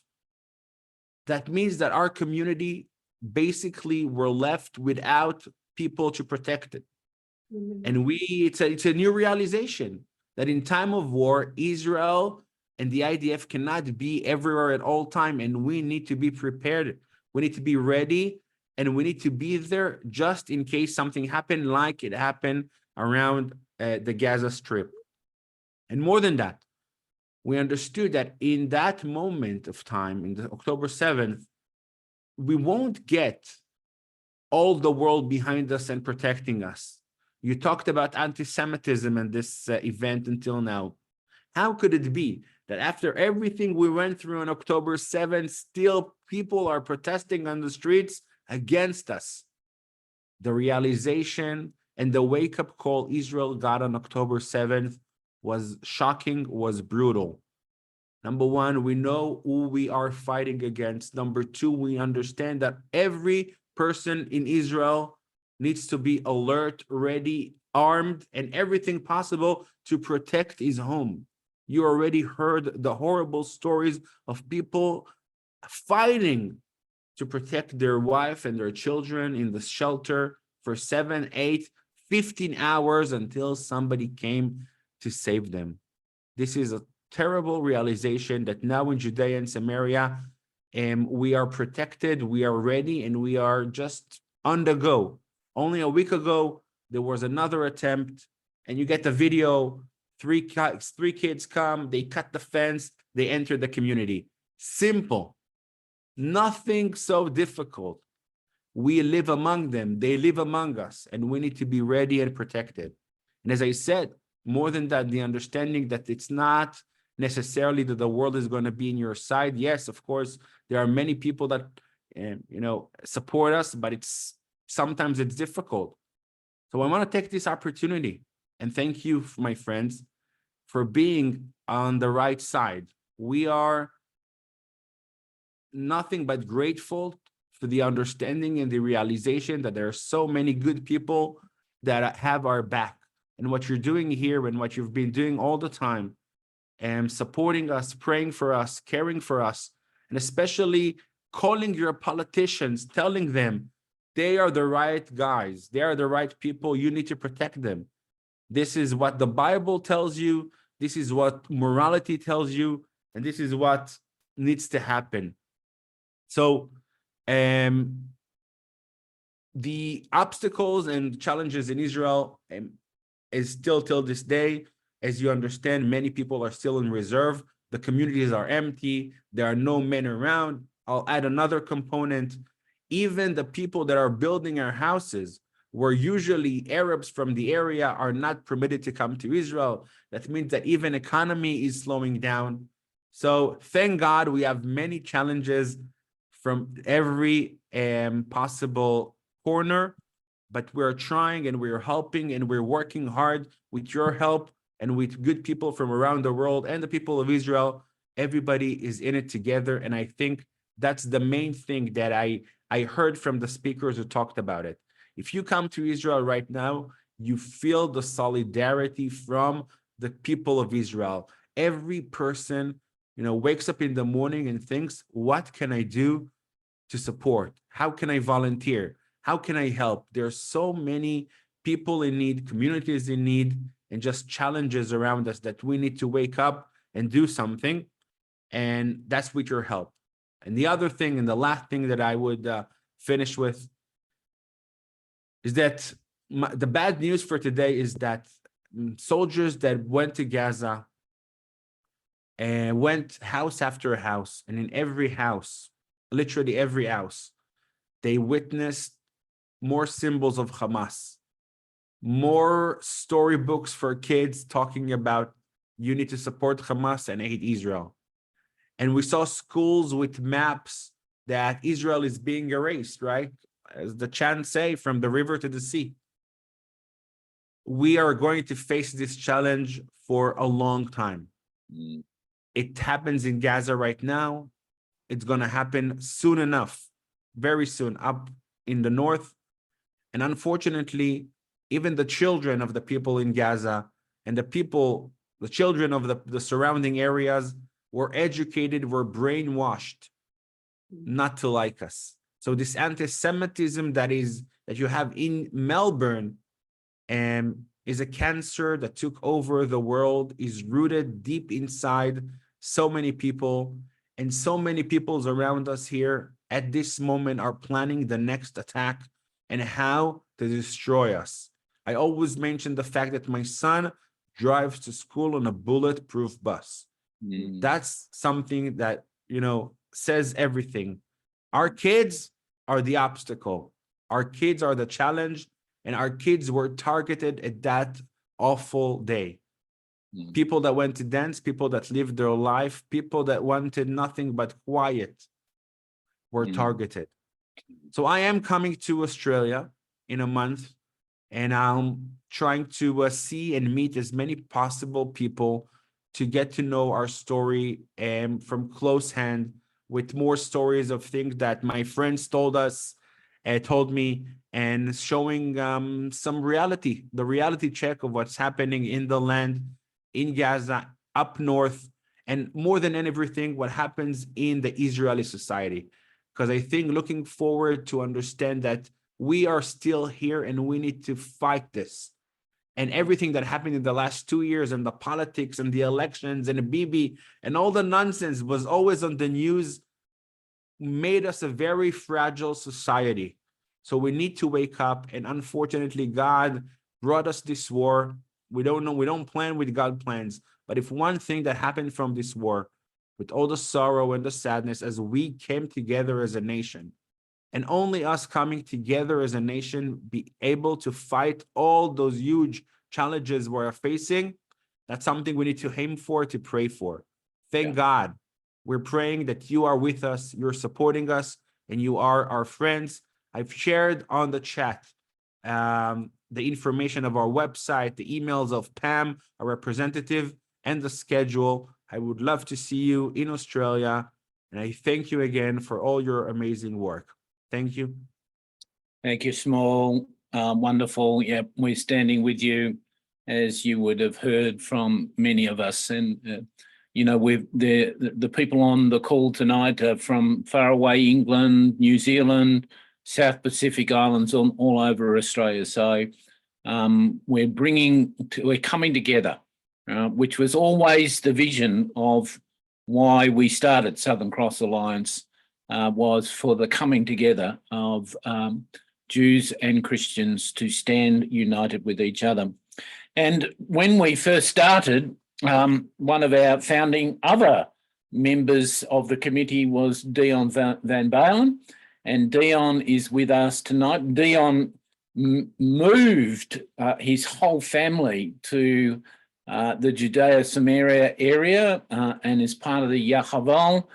That means that our community basically were left without people to protect it. And it's a new realization that in time of war, Israel and the IDF cannot be everywhere at all time, and we need to be prepared. We need to be ready, and we need to be there just in case something happened like it happened around the Gaza Strip. And more than that, we understood that in that moment of time, in the October 7th, we won't get all the world behind us and protecting us. You talked about anti-Semitism and this event until now. How could it be that after everything we went through on October 7th, still people are protesting on the streets against us? The realization and the wake-up call Israel got on October 7th was shocking, was brutal. Number one, we know who we are fighting against. Number two, we understand that every person in Israel needs to be alert, ready, armed, and everything possible to protect his home. You already heard the horrible stories of people fighting to protect their wife and their children in the shelter for 7, 8, 15 hours until somebody came to save them. This is a terrible realization that now in Judea and Samaria, we are protected, we are ready, and we are just on the go. Only a week ago, there was another attempt, and you get the video, three kids come, they cut the fence, they enter the community. Simple. Nothing so difficult. We live among them, they live among us, and we need to be ready and protected. And as I said, more than that, the understanding that it's not necessarily that the world is going to be in your side. Yes, of course, there are many people that support us, but sometimes it's difficult. So I want to take this opportunity and thank you, my friends, for being on the right side. We are nothing but grateful for the understanding and the realization that there are so many good people that have our back. And what you're doing here and what you've been doing all the time, and supporting us, praying for us, caring for us, and especially calling your politicians, telling them they are the right guys, they are the right people, you need to protect them. This is what the Bible tells you, this is what morality tells you, and this is what needs to happen. So the obstacles and challenges in Israel is still till this day. As you understand, many people are still in reserve. The communities are empty. There are no men around. I'll add another component. Even the people that are building our houses, where usually Arabs from the area are not permitted to come to Israel. That means that even economy is slowing down. So thank God we have many challenges from every possible corner, but we're trying and we're helping and we're working hard with your help and with good people from around the world and the people of Israel. Everybody is in it together. And I think that's the main thing that I heard from the speakers who talked about it. If you come to Israel right now, you feel the solidarity from the people of Israel. Every person, wakes up in the morning and thinks, what can I do to support? How can I volunteer? How can I help? There are so many people in need, communities in need, and just challenges around us that we need to wake up and do something. And that's with your help. And the other thing, and the last thing that I would finish with is that the bad news for today is that soldiers that went to Gaza and went house after house, and in every house, literally every house, they witnessed more symbols of Hamas, more storybooks for kids talking about you need to support Hamas and hate Israel. And we saw schools with maps that Israel is being erased, right? As the chants say, from the river to the sea. We are going to face this challenge for a long time. It happens in Gaza right now. It's going to happen soon enough, very soon, up in the north. And unfortunately, even the children of the people in Gaza and the children of the surrounding areas were educated, were brainwashed not to like us. So this anti-Semitism that you have in Melbourne is a cancer that took over the world, is rooted deep inside so many people, and so many peoples around us here at this moment are planning the next attack and how to destroy us. I always mention the fact that my son drives to school on a bulletproof bus. That's something that, says everything. Our kids are the obstacle. Our kids are the challenge, and our kids were targeted at that awful day. People that went to dance, people that lived their life, people that wanted nothing but quiet were targeted. So I am coming to Australia in a month, and I'm trying to see and meet as many possible people to get to know our story from close hand, with more stories of things that my friends told me, and showing some reality, the reality check of what's happening in the land, in Gaza, up north, and more than everything, what happens in the Israeli society. Because I think looking forward to understand that we are still here and we need to fight this. And everything that happened in the last 2 years, and the politics and the elections and the Bibi and all the nonsense was always on the news, made us a very fragile society. So we need to wake up. And unfortunately, God brought us this war. We don't know, we don't plan with God plans. But if one thing that happened from this war, with all the sorrow and the sadness, as we came together as a nation, and only us coming together as a nation be able to fight all those huge challenges we're facing, that's something we need to aim for, to pray for. Thank God. We're praying that you are with us, you're supporting us, and you are our friends. I've shared on the chat the information of our website, the emails of Pam, our representative, and the schedule. I would love to see you in Australia. And I thank you again for all your amazing work. Thank you. Thank you, Small. Wonderful. Yeah, we're standing with you, as you would have heard from many of us. And, we've the people on the call tonight are from far away England, New Zealand, South Pacific Islands, all over Australia. So we're coming together, which was always the vision of why we started Southern Cross Alliance. Was for the coming together of Jews and Christians to stand united with each other. And when we first started, one of our founding other members of the committee was Dion Van Balen, and Dion is with us tonight. Dion moved his whole family to the Judea-Samaria area and is part of the Yahaval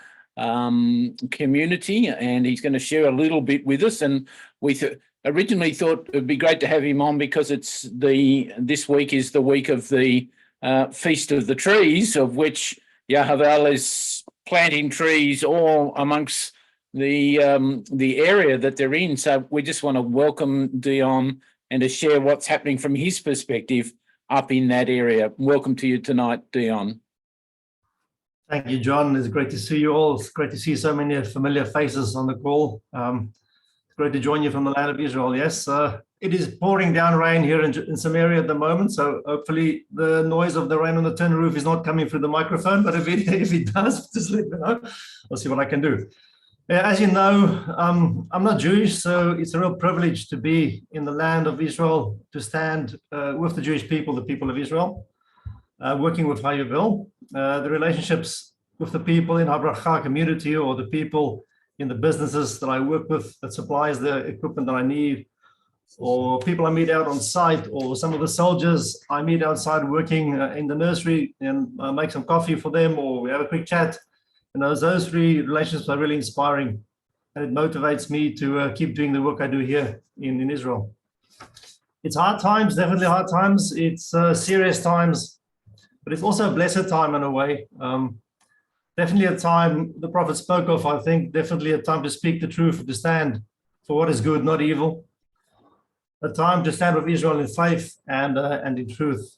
community, and he's going to share a little bit with us. And we originally thought it'd be great to have him on because this week is the week of the Feast of the Trees, of which Yahaval is planting trees all amongst the area that they're in. So we just want to welcome Dion and to share what's happening from his perspective up in that area. Welcome to you tonight, Dion. Thank you, John. It's great to see you all. It's great to see so many familiar faces on the call. It's great to join you from the land of Israel. Yes, it is pouring down rain here in Samaria at the moment, so hopefully the noise of the rain on the tin roof is not coming through the microphone, but if it does, just let me know. I'll see what I can do. As you know, I'm not Jewish, so it's a real privilege to be in the land of Israel, to stand with the Jewish people, the people of Israel, working with Hayuvel. The relationships with the people in Habracha community, or the people in the businesses that I work with that supplies the equipment that I need, or people I meet out on site, or some of the soldiers I meet outside working in the nursery and make some coffee for them, or we have a quick chat. And those three relationships are really inspiring, and it motivates me to keep doing the work I do here in Israel. It's hard times, definitely hard times. It's serious times, but it's also a blessed time in a way. Definitely a time the prophet spoke of, I think, definitely a time to speak the truth, to stand for what is good, not evil. A time to stand with Israel in faith and in truth.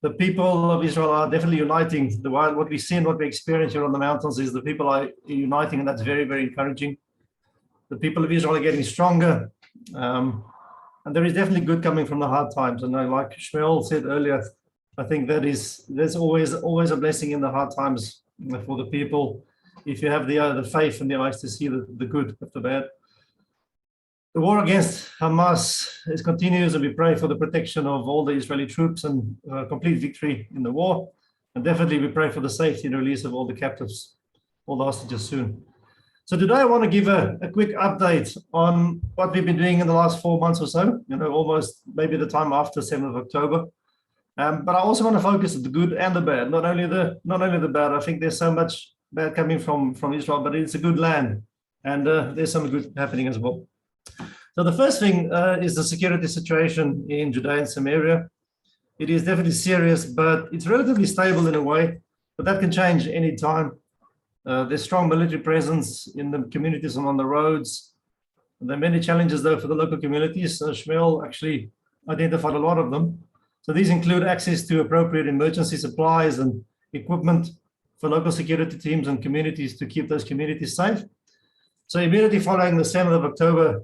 The people of Israel are definitely uniting. What we see and what we experience here on the mountains is the people are uniting, and that's very, very encouraging. The people of Israel are getting stronger, and there is definitely good coming from the hard times. And like Shmuel said earlier, I think there's always a blessing in the hard times for the people, if you have the faith and the eyes to see the good of the bad. The war against Hamas continues, and we pray for the protection of all the Israeli troops and complete victory in the war. And definitely we pray for the safety and release of all the captives, all the hostages soon. So today I want to give a quick update on what we've been doing in the last 4 months or so, almost maybe the time after 7th of October. But I also want to focus on the good and the bad, not only the bad. I think there's so much bad coming from Israel, but it's a good land, and there's some good happening as well. So the first thing is the security situation in Judea and Samaria. It is definitely serious, but it's relatively stable in a way, but that can change any time. There's strong military presence in the communities and on the roads. There are many challenges though for the local communities. Shmuel actually identified a lot of them. So these include access to appropriate emergency supplies and equipment for local security teams and communities to keep those communities safe. So immediately following the 7th of October,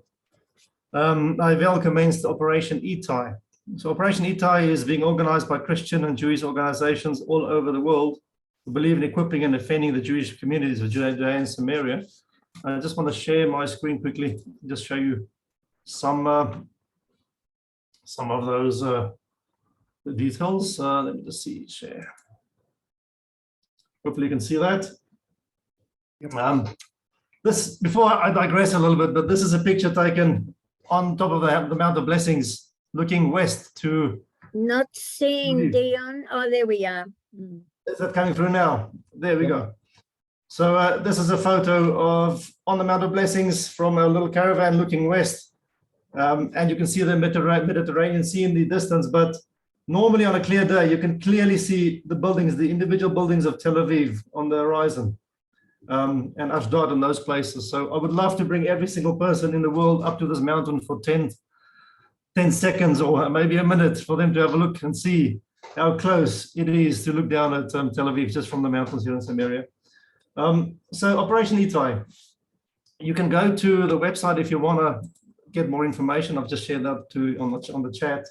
Hayuvel commenced Operation Itai. So Operation Itai is being organized by Christian and Jewish organizations all over the world who believe in equipping and defending the Jewish communities of Judea and Samaria. I just want to share my screen quickly, just show you some of those the details. Let me just see, share. Hopefully you can see that. This, before I digress a little bit, but this is a picture taken on top of the Mount of Blessings, looking west to... Not seeing Dion. Oh, there we are. Is that coming through now? There we go. So this is a photo of on the Mount of Blessings from a little caravan looking west. And you can see the Mediterranean Sea in the distance, but normally on a clear day, you can clearly see the buildings, the individual buildings of Tel Aviv on the horizon, and Ashdod and those places. So I would love to bring every single person in the world up to this mountain for 10 seconds or maybe a minute for them to have a look and see how close it is to look down at Tel Aviv just from the mountains here in Samaria. So Operation Itai, you can go to the website if you want to get more information. I've just shared that on the chat.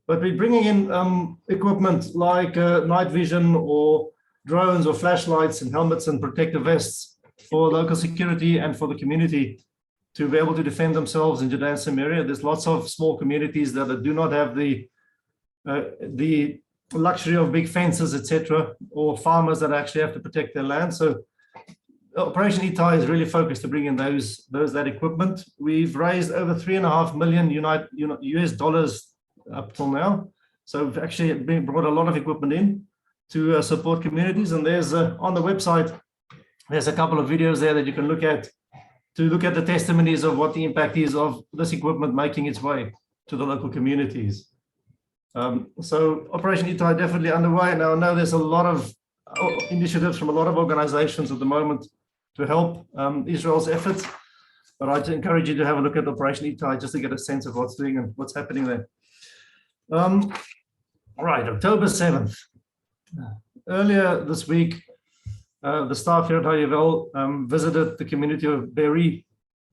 But we're bringing in equipment like night vision or drones or flashlights and helmets and protective vests for local security and for the community to be able to defend themselves in Judea and Samaria. There's lots of small communities that do not have the luxury of big fences, etc., or farmers that actually have to protect their land. So Operation Itai is really focused to bring in that equipment. We've raised over $3.5 million US dollars up till now. So we've actually brought a lot of equipment in to support communities. And there's on the website, there's a couple of videos there that you can look at to look at the testimonies of what the impact is of this equipment making its way to the local communities. So Operation Itai definitely underway. Now I know there's a lot of initiatives from a lot of organizations at the moment to help Israel's efforts, but I'd encourage you to have a look at Operation Itai just to get a sense of what's doing and what's happening there. Right, October 7th. Earlier this week, the staff here at Hayvel visited the community of Be'eri,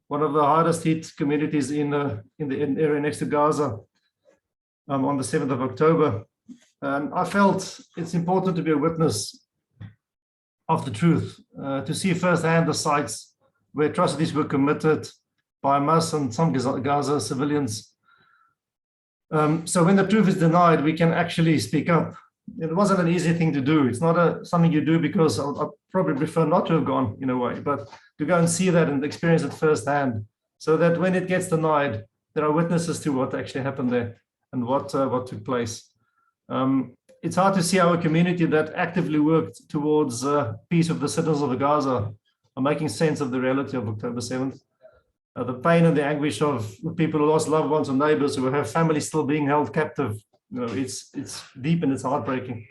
one of the hardest hit communities in the area next to Gaza, on the 7th of October. And I felt it's important to be a witness of the truth, to see firsthand the sites where atrocities were committed by Hamas and some Gaza civilians. So when the truth is denied, we can actually speak up. It wasn't an easy thing to do. It's not something you do because I probably prefer not to have gone in a way, but to go and see that and experience it firsthand, so that when it gets denied, there are witnesses to what actually happened there and what took place. It's hard to see how a community that actively worked towards peace of the citizens of Gaza are making sense of the reality of October 7th. The pain and the anguish of people who lost loved ones or neighbors, who have families still being held captive. You know, it's deep and it's heartbreaking.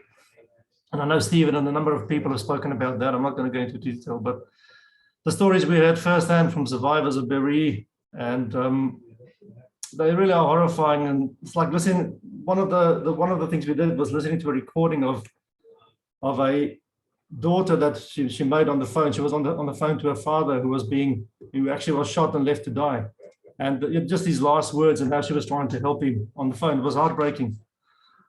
And I know Stephen and a number of people have spoken about that. I'm not going to go into detail, but the stories we heard firsthand from survivors of Be'eri, and they really are horrifying. And it's like listening. One of the things we did was listening to a recording of a daughter that she made on the phone. She was on the phone to her father who actually was shot and left to die. And just these last words and how she was trying to help him on the phone. It was heartbreaking.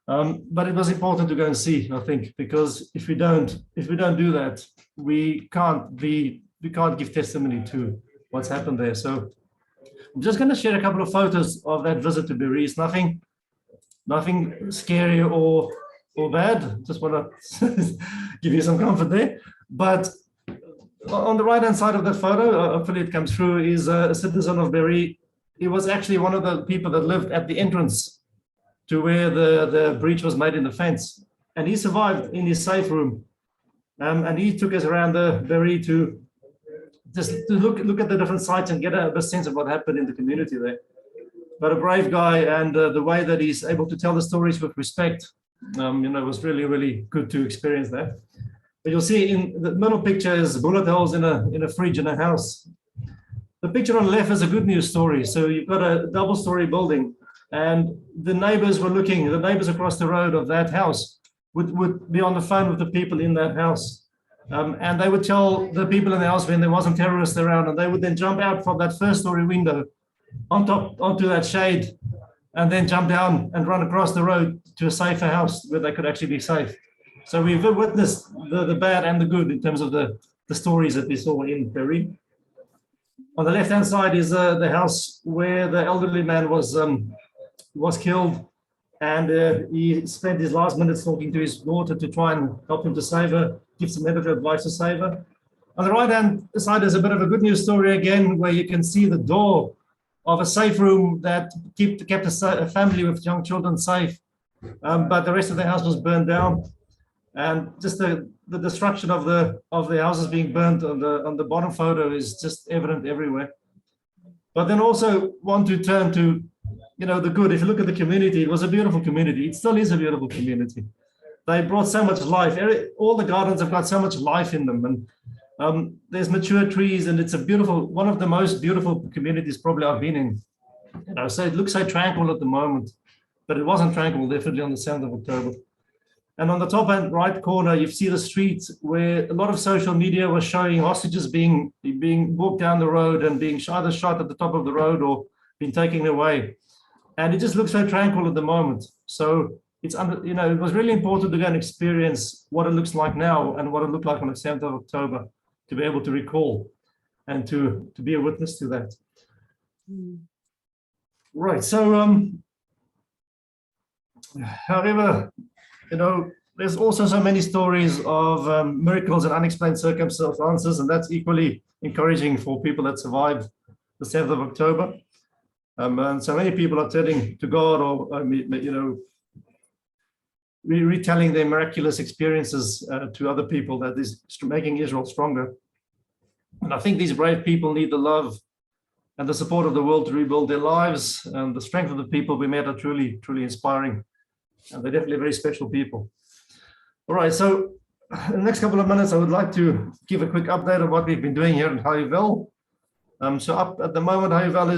But it was important to go and see, I think, because if we don't do that, we can't give testimony to what's happened there. So I'm just going to share a couple of photos of that visit to Be'eri. It's nothing scary or bad. Just want to give you some comfort there. But on the right-hand side of that photo, hopefully it comes through, is a citizen of Be'eri. He was actually one of the people that lived at the entrance to where the breach was made in the fence. And he survived in his safe room. And he took us around the Be'eri to just to look at the different sites and get a sense of what happened in the community there. But a brave guy, and the way that he's able to tell the stories with respect, was really, really good to experience that. But you'll see in the middle picture is bullet holes in a fridge in a house. The picture on the left is a good news story. So you've got a double-story building, and the neighbors across the road of that house would be on the phone with the people in that house. And they would tell the people in the house when there wasn't terrorists around, and they would then jump out from that first-story window onto that shade, and then jump down and run across the road to a safer house where they could actually be safe. So we've witnessed the bad and the good in terms of the stories that we saw in Be'eri. On the left-hand side is the house where the elderly man was killed, and he spent his last minutes talking to his daughter to try and help him to save her, give some medical advice to save her. On the right-hand side is a bit of a good news story again, where you can see the door of a safe room that kept a family with young children safe, but the rest of the house was burned down. And just the destruction of the houses being burnt on the bottom photo is just evident everywhere. But then also want to turn to the good. If you look at the community, it was a beautiful community. It still is a beautiful community. They brought so much life. All the gardens have got so much life in them, and there's mature trees, and it's one of the most beautiful communities probably I've been in. So it looks so tranquil at the moment, but it wasn't tranquil definitely on the 7th of October. And on the top and right corner, you see the streets where a lot of social media was showing hostages being walked down the road and being either shot at the top of the road or being taken away. And it just looks so tranquil at the moment. So it was really important to go and experience what it looks like now and what it looked like on the 7th of October, to be able to recall and to be a witness to that. Right. So, however, there's also so many stories of miracles and unexplained circumstances, and that's equally encouraging for people that survived the 7th of October. And so many people are turning to God, or retelling their miraculous experiences to other people that is making Israel stronger. And I think these brave people need the love and the support of the world to rebuild their lives. And the strength of the people we met are truly, truly inspiring. And they're definitely very special people. All right, so in the next couple of minutes, I would like to give a quick update of what we've been doing here in Hayuvel. So up at the moment, Hayuvel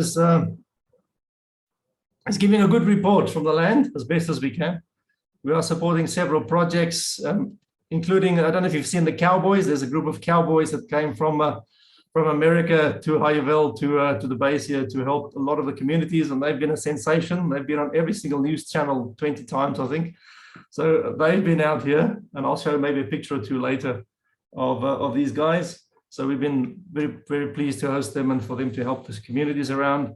is giving a good report from the land as best as we can. We are supporting several projects, including, I don't know if you've seen the cowboys. There's a group of cowboys that came from America to Hayuvel to the base here to help a lot of the communities, and they've been a sensation. They've been on every single news channel 20 times, I think. So they've been out here, and I'll show maybe a picture or two later of these guys. So we've been very, very pleased to host them and for them to help the communities around.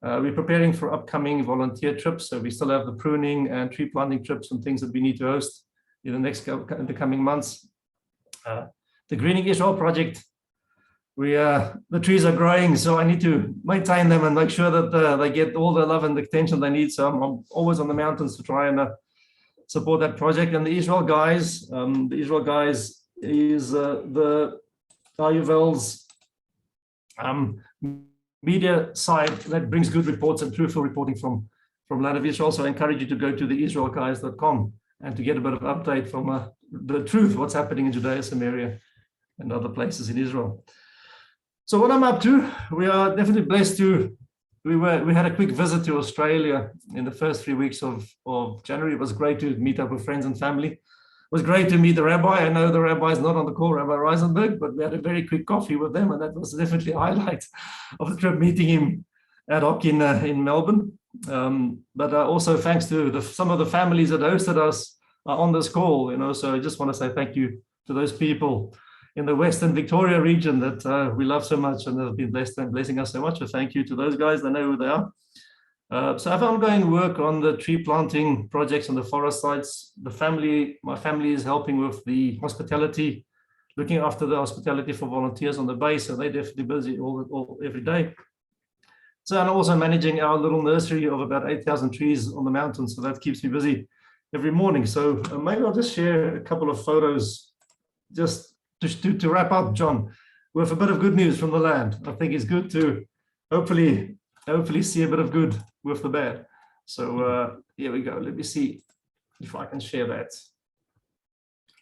We're preparing for upcoming volunteer trips. So we still have the pruning and tree planting trips and things that we need to host in the coming months. The Greening Israel project, the trees are growing, so I need to maintain them and make sure that they get all the love and the attention they need. So I'm always on the mountains to try and support that project. And the Israel guys is the Hayuvel's media site that brings good reports and truthful reporting from Land of Israel. So I encourage you to go to the israelguys.com and to get a bit of update from the truth, what's happening in Judea, Samaria, and other places in Israel. So what I'm up to, we are definitely blessed to, we had a quick visit to Australia in the first 3 weeks of January. It was great to meet up with friends and family. It was great to meet the rabbi. I know the rabbi is not on the call, Rabbi Reisenberg, but we had a very quick coffee with them, and that was definitely a highlight of the trip, meeting him ad hoc in Melbourne. But also thanks to some of the families that hosted us on this call, so I just want to say thank you to those people in the Western Victoria region that we love so much and have been blessed and blessing us so much. So thank you to those guys. They know who they are. So I have ongoing work on the tree planting projects on the forest sites. My family is helping with the hospitality, looking after the hospitality for volunteers on the base. So they're definitely busy every day. So I'm also managing our little nursery of about 8,000 trees on the mountain. So that keeps me busy every morning. So maybe I'll just share a couple of photos just to wrap up, John, with a bit of good news from the land. I think it's good to hopefully see a bit of good with the bad. So here we go. Let me see if I can share that.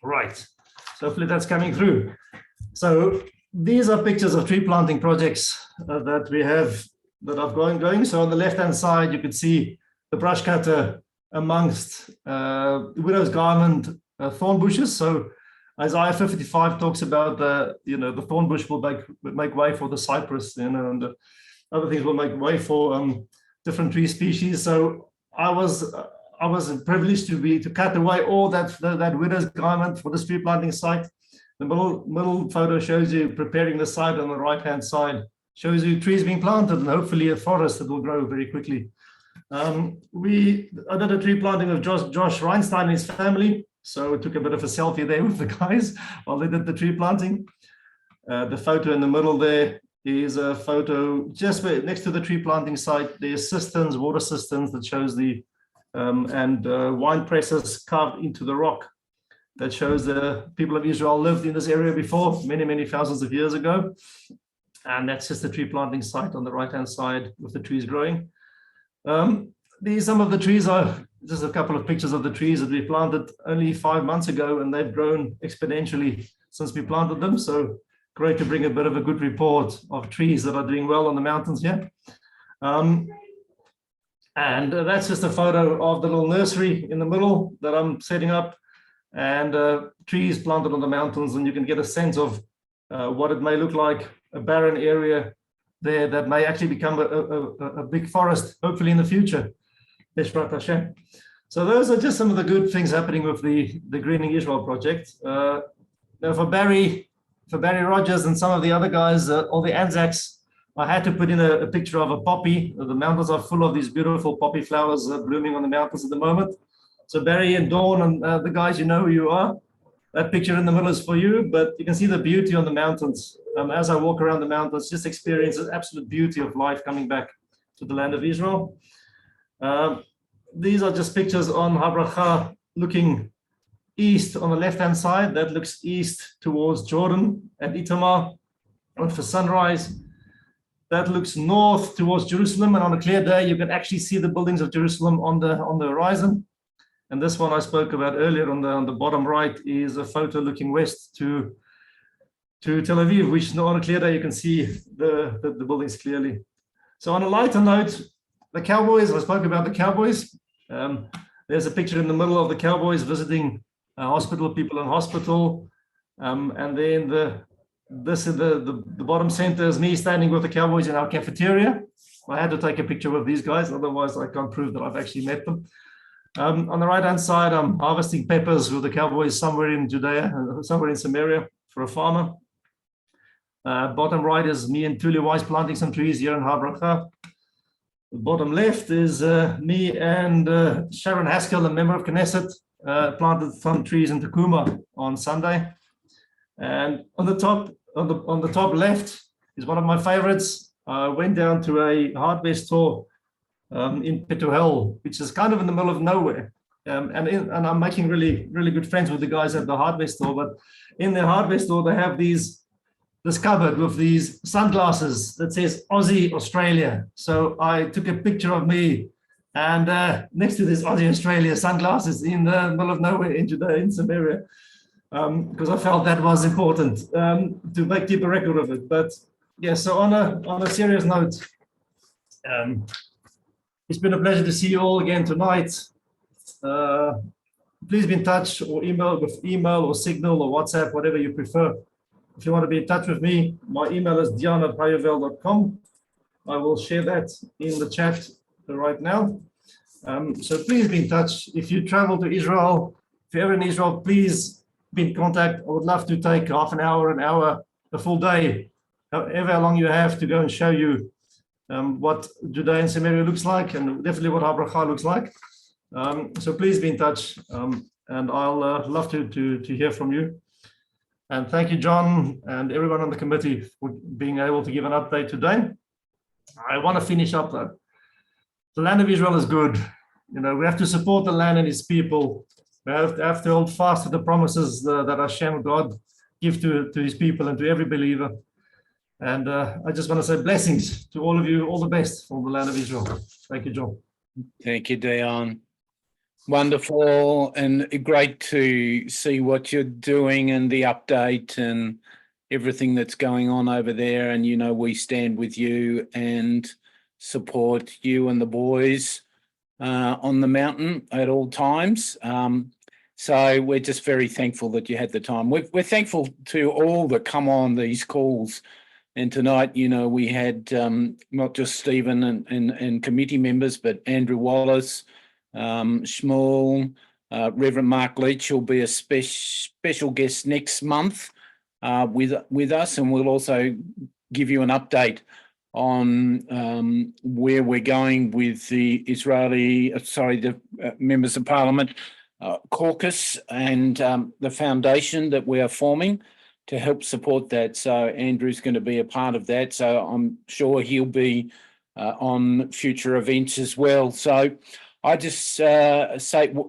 Right. So hopefully that's coming through. So these are pictures of tree planting projects that we have, that I've going. So on the left-hand side, you can see the brush cutter amongst widow's garland thorn bushes. So Isaiah 55 talks about the thorn bush will make way for the cypress, and other things will make way for different tree species. So I was privileged to cut away all that widow's garment for the tree planting site. The middle photo shows you preparing the site. On the right-hand side shows you trees being planted and hopefully a forest that will grow very quickly. I did a tree planting with Josh Reinstein and his family. So I took a bit of a selfie there with the guys while they did the tree planting. The photo in the middle there is a photo just next to the tree planting site. There's cisterns, water cisterns that shows the wine presses carved into the rock. That shows the people of Israel lived in this area before, many, many thousands of years ago. And that's just the tree planting site on the right-hand side with the trees growing. Some of the trees are just a couple of pictures of the trees that we planted only 5 months ago, and they've grown exponentially since we planted them. So great to bring a bit of a good report of trees that are doing well on the mountains here. And that's just a photo of the little nursery in the middle that I'm setting up, and trees planted on the mountains, and you can get a sense of what it may look like, a barren area there that may actually become a big forest, hopefully in the future. So those are just some of the good things happening with the Greening Israel project. Now for Barry Rogers and some of the other guys, all the Anzacs, I had to put in a picture of a poppy. The mountains are full of these beautiful poppy flowers blooming on the mountains at the moment. So Barry and Dawn and the guys, you know who you are. That picture in the middle is for you, but you can see the beauty on the mountains. As I walk around the mountains, just experience the absolute beauty of life coming back to the land of Israel. These are just pictures on Habracha looking east on the left-hand side, that looks east towards Jordan and Itamar for sunrise. That looks north towards Jerusalem, and on a clear day, you can actually see the buildings of Jerusalem on the horizon. And this one I spoke about earlier on the bottom right is a photo looking west to Tel Aviv, which on a clear day you can see the buildings clearly. So on a lighter note, the Cowboys, I spoke about the Cowboys. There's a picture in the middle of the Cowboys visiting hospital, people in hospital. And then the bottom center is me standing with the Cowboys in our cafeteria. I had to take a picture with these guys, otherwise I can't prove that I've actually met them. On the right-hand side, I'm harvesting peppers with the Cowboys somewhere in Judea, somewhere in Samaria for a farmer. Bottom right is me and Tuli Weiss planting some trees here in Har Bracha. The bottom left is me and Sharon Haskell, a member of Knesset, planted some trees in Tacoma on Sunday. And on the top left is one of my favorites. I went down to a hardware store in Petuel, which is kind of in the middle of nowhere. And I'm making really, really good friends with the guys at the hardware store. But in the hardware store, they have this cupboard with these sunglasses that says Aussie Australia. So I took a picture of me and next to this Aussie Australia sunglasses in the middle of nowhere in Judea, in Samaria, because I felt that was important to keep a record of it. But yeah, so on a serious note, it's been a pleasure to see you all again tonight. Please be in touch or email or Signal or WhatsApp, whatever you prefer. If you want to be in touch with me, my email is dion@hayovel.com. I will share that in the chat right now. So please be in touch. If you travel to Israel, if you're ever in Israel, please be in contact. I would love to take half an hour, a full day, however long you have to go and show you what Judea and Samaria looks like, and definitely what Har Bracha looks like. So please be in touch, and I'll love to hear from you. And thank you, John, and everyone on the committee for being able to give an update today. I want to finish up though. The land of Israel is good. You know, we have to support the land and its people. We have to hold fast to the promises that Hashem, God, give to his people and to every believer. And I just want to say blessings to all of you, all the best from the land of Israel. Thank you, John. Thank you, Dion. Wonderful and great to see what you're doing and the update and everything that's going on over there. And, you know, we stand with you and support you and the boys on the mountain at all times. So we're just very thankful that you had the time. We're thankful to all that come on these calls. And tonight, you know, we had not just Stephen and committee members, but Andrew Wallace, Shmuel, Reverend Mark Leach will be a special guest next month with us, and we'll also give you an update on where we're going with the the members of Parliament caucus and the foundation that we are forming to help support that. So Andrew's going to be a part of that. So I'm sure he'll be on future events as well. So I just say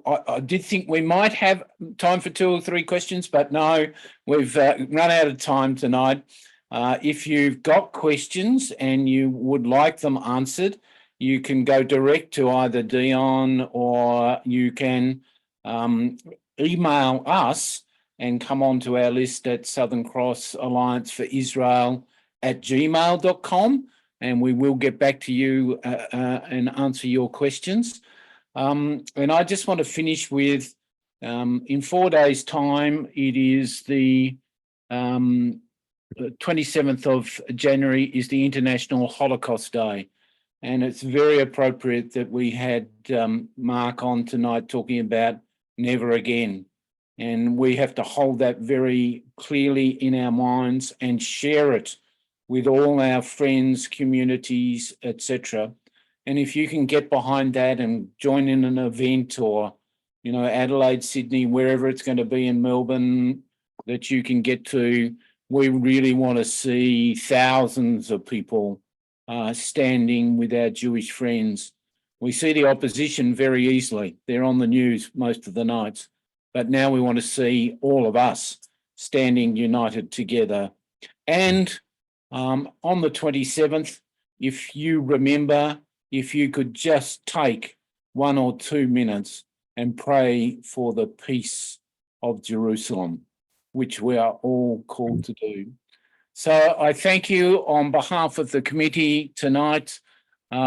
I did think we might have time for 2 or 3 questions, but no, we've run out of time tonight. If you've got questions and you would like them answered, you can go direct to either Dion or you can email us and come onto our list at Southern Cross Alliance for Israel @gmail.com, and we will get back to you and answer your questions. And I just want to finish with, in 4 days' time, it is the 27th of January is the International Holocaust Day. And it's very appropriate that we had Mark on tonight talking about never again. And we have to hold that very clearly in our minds and share it with all our friends, communities, etc. And if you can get behind that and join in an event or, you know, Adelaide, Sydney, wherever it's going to be in Melbourne that you can get to, we really want to see thousands of people standing with our Jewish friends We see the opposition very easily. They're on the news most of the nights. But now we want to see all of us standing united together. And on the 27th, if you remember, if you could just take 1 or 2 minutes and pray for the peace of Jerusalem, which we are all called to do. So I thank you on behalf of the committee tonight.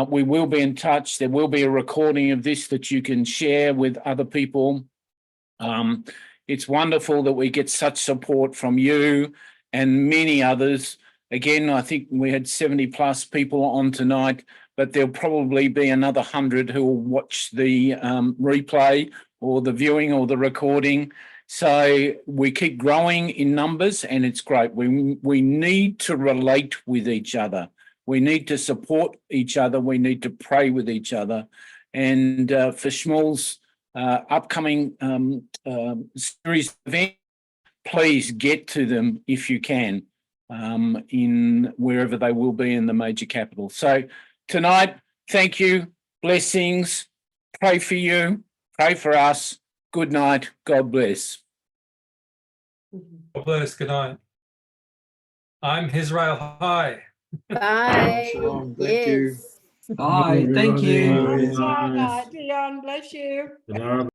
We will be in touch. There will be a recording of this that you can share with other people. It's wonderful that we get such support from you and many others. Again, I think we had 70 plus people on tonight, but there'll probably be another 100 who will watch the replay or the viewing or the recording. So we keep growing in numbers, and it's great. We need to relate with each other. We need to support each other. We need to pray with each other. And for Shmuel's upcoming series event, please get to them if you can, in wherever they will be in the major capital. So tonight, thank you, blessings, pray for you, pray for us. Good night. God bless. God bless. Good night. I'm Israel High. Bye. Shalom. Thank you. Yes. Bye. Thank you. Everybody. Bye, Dion. Bless you. Good night.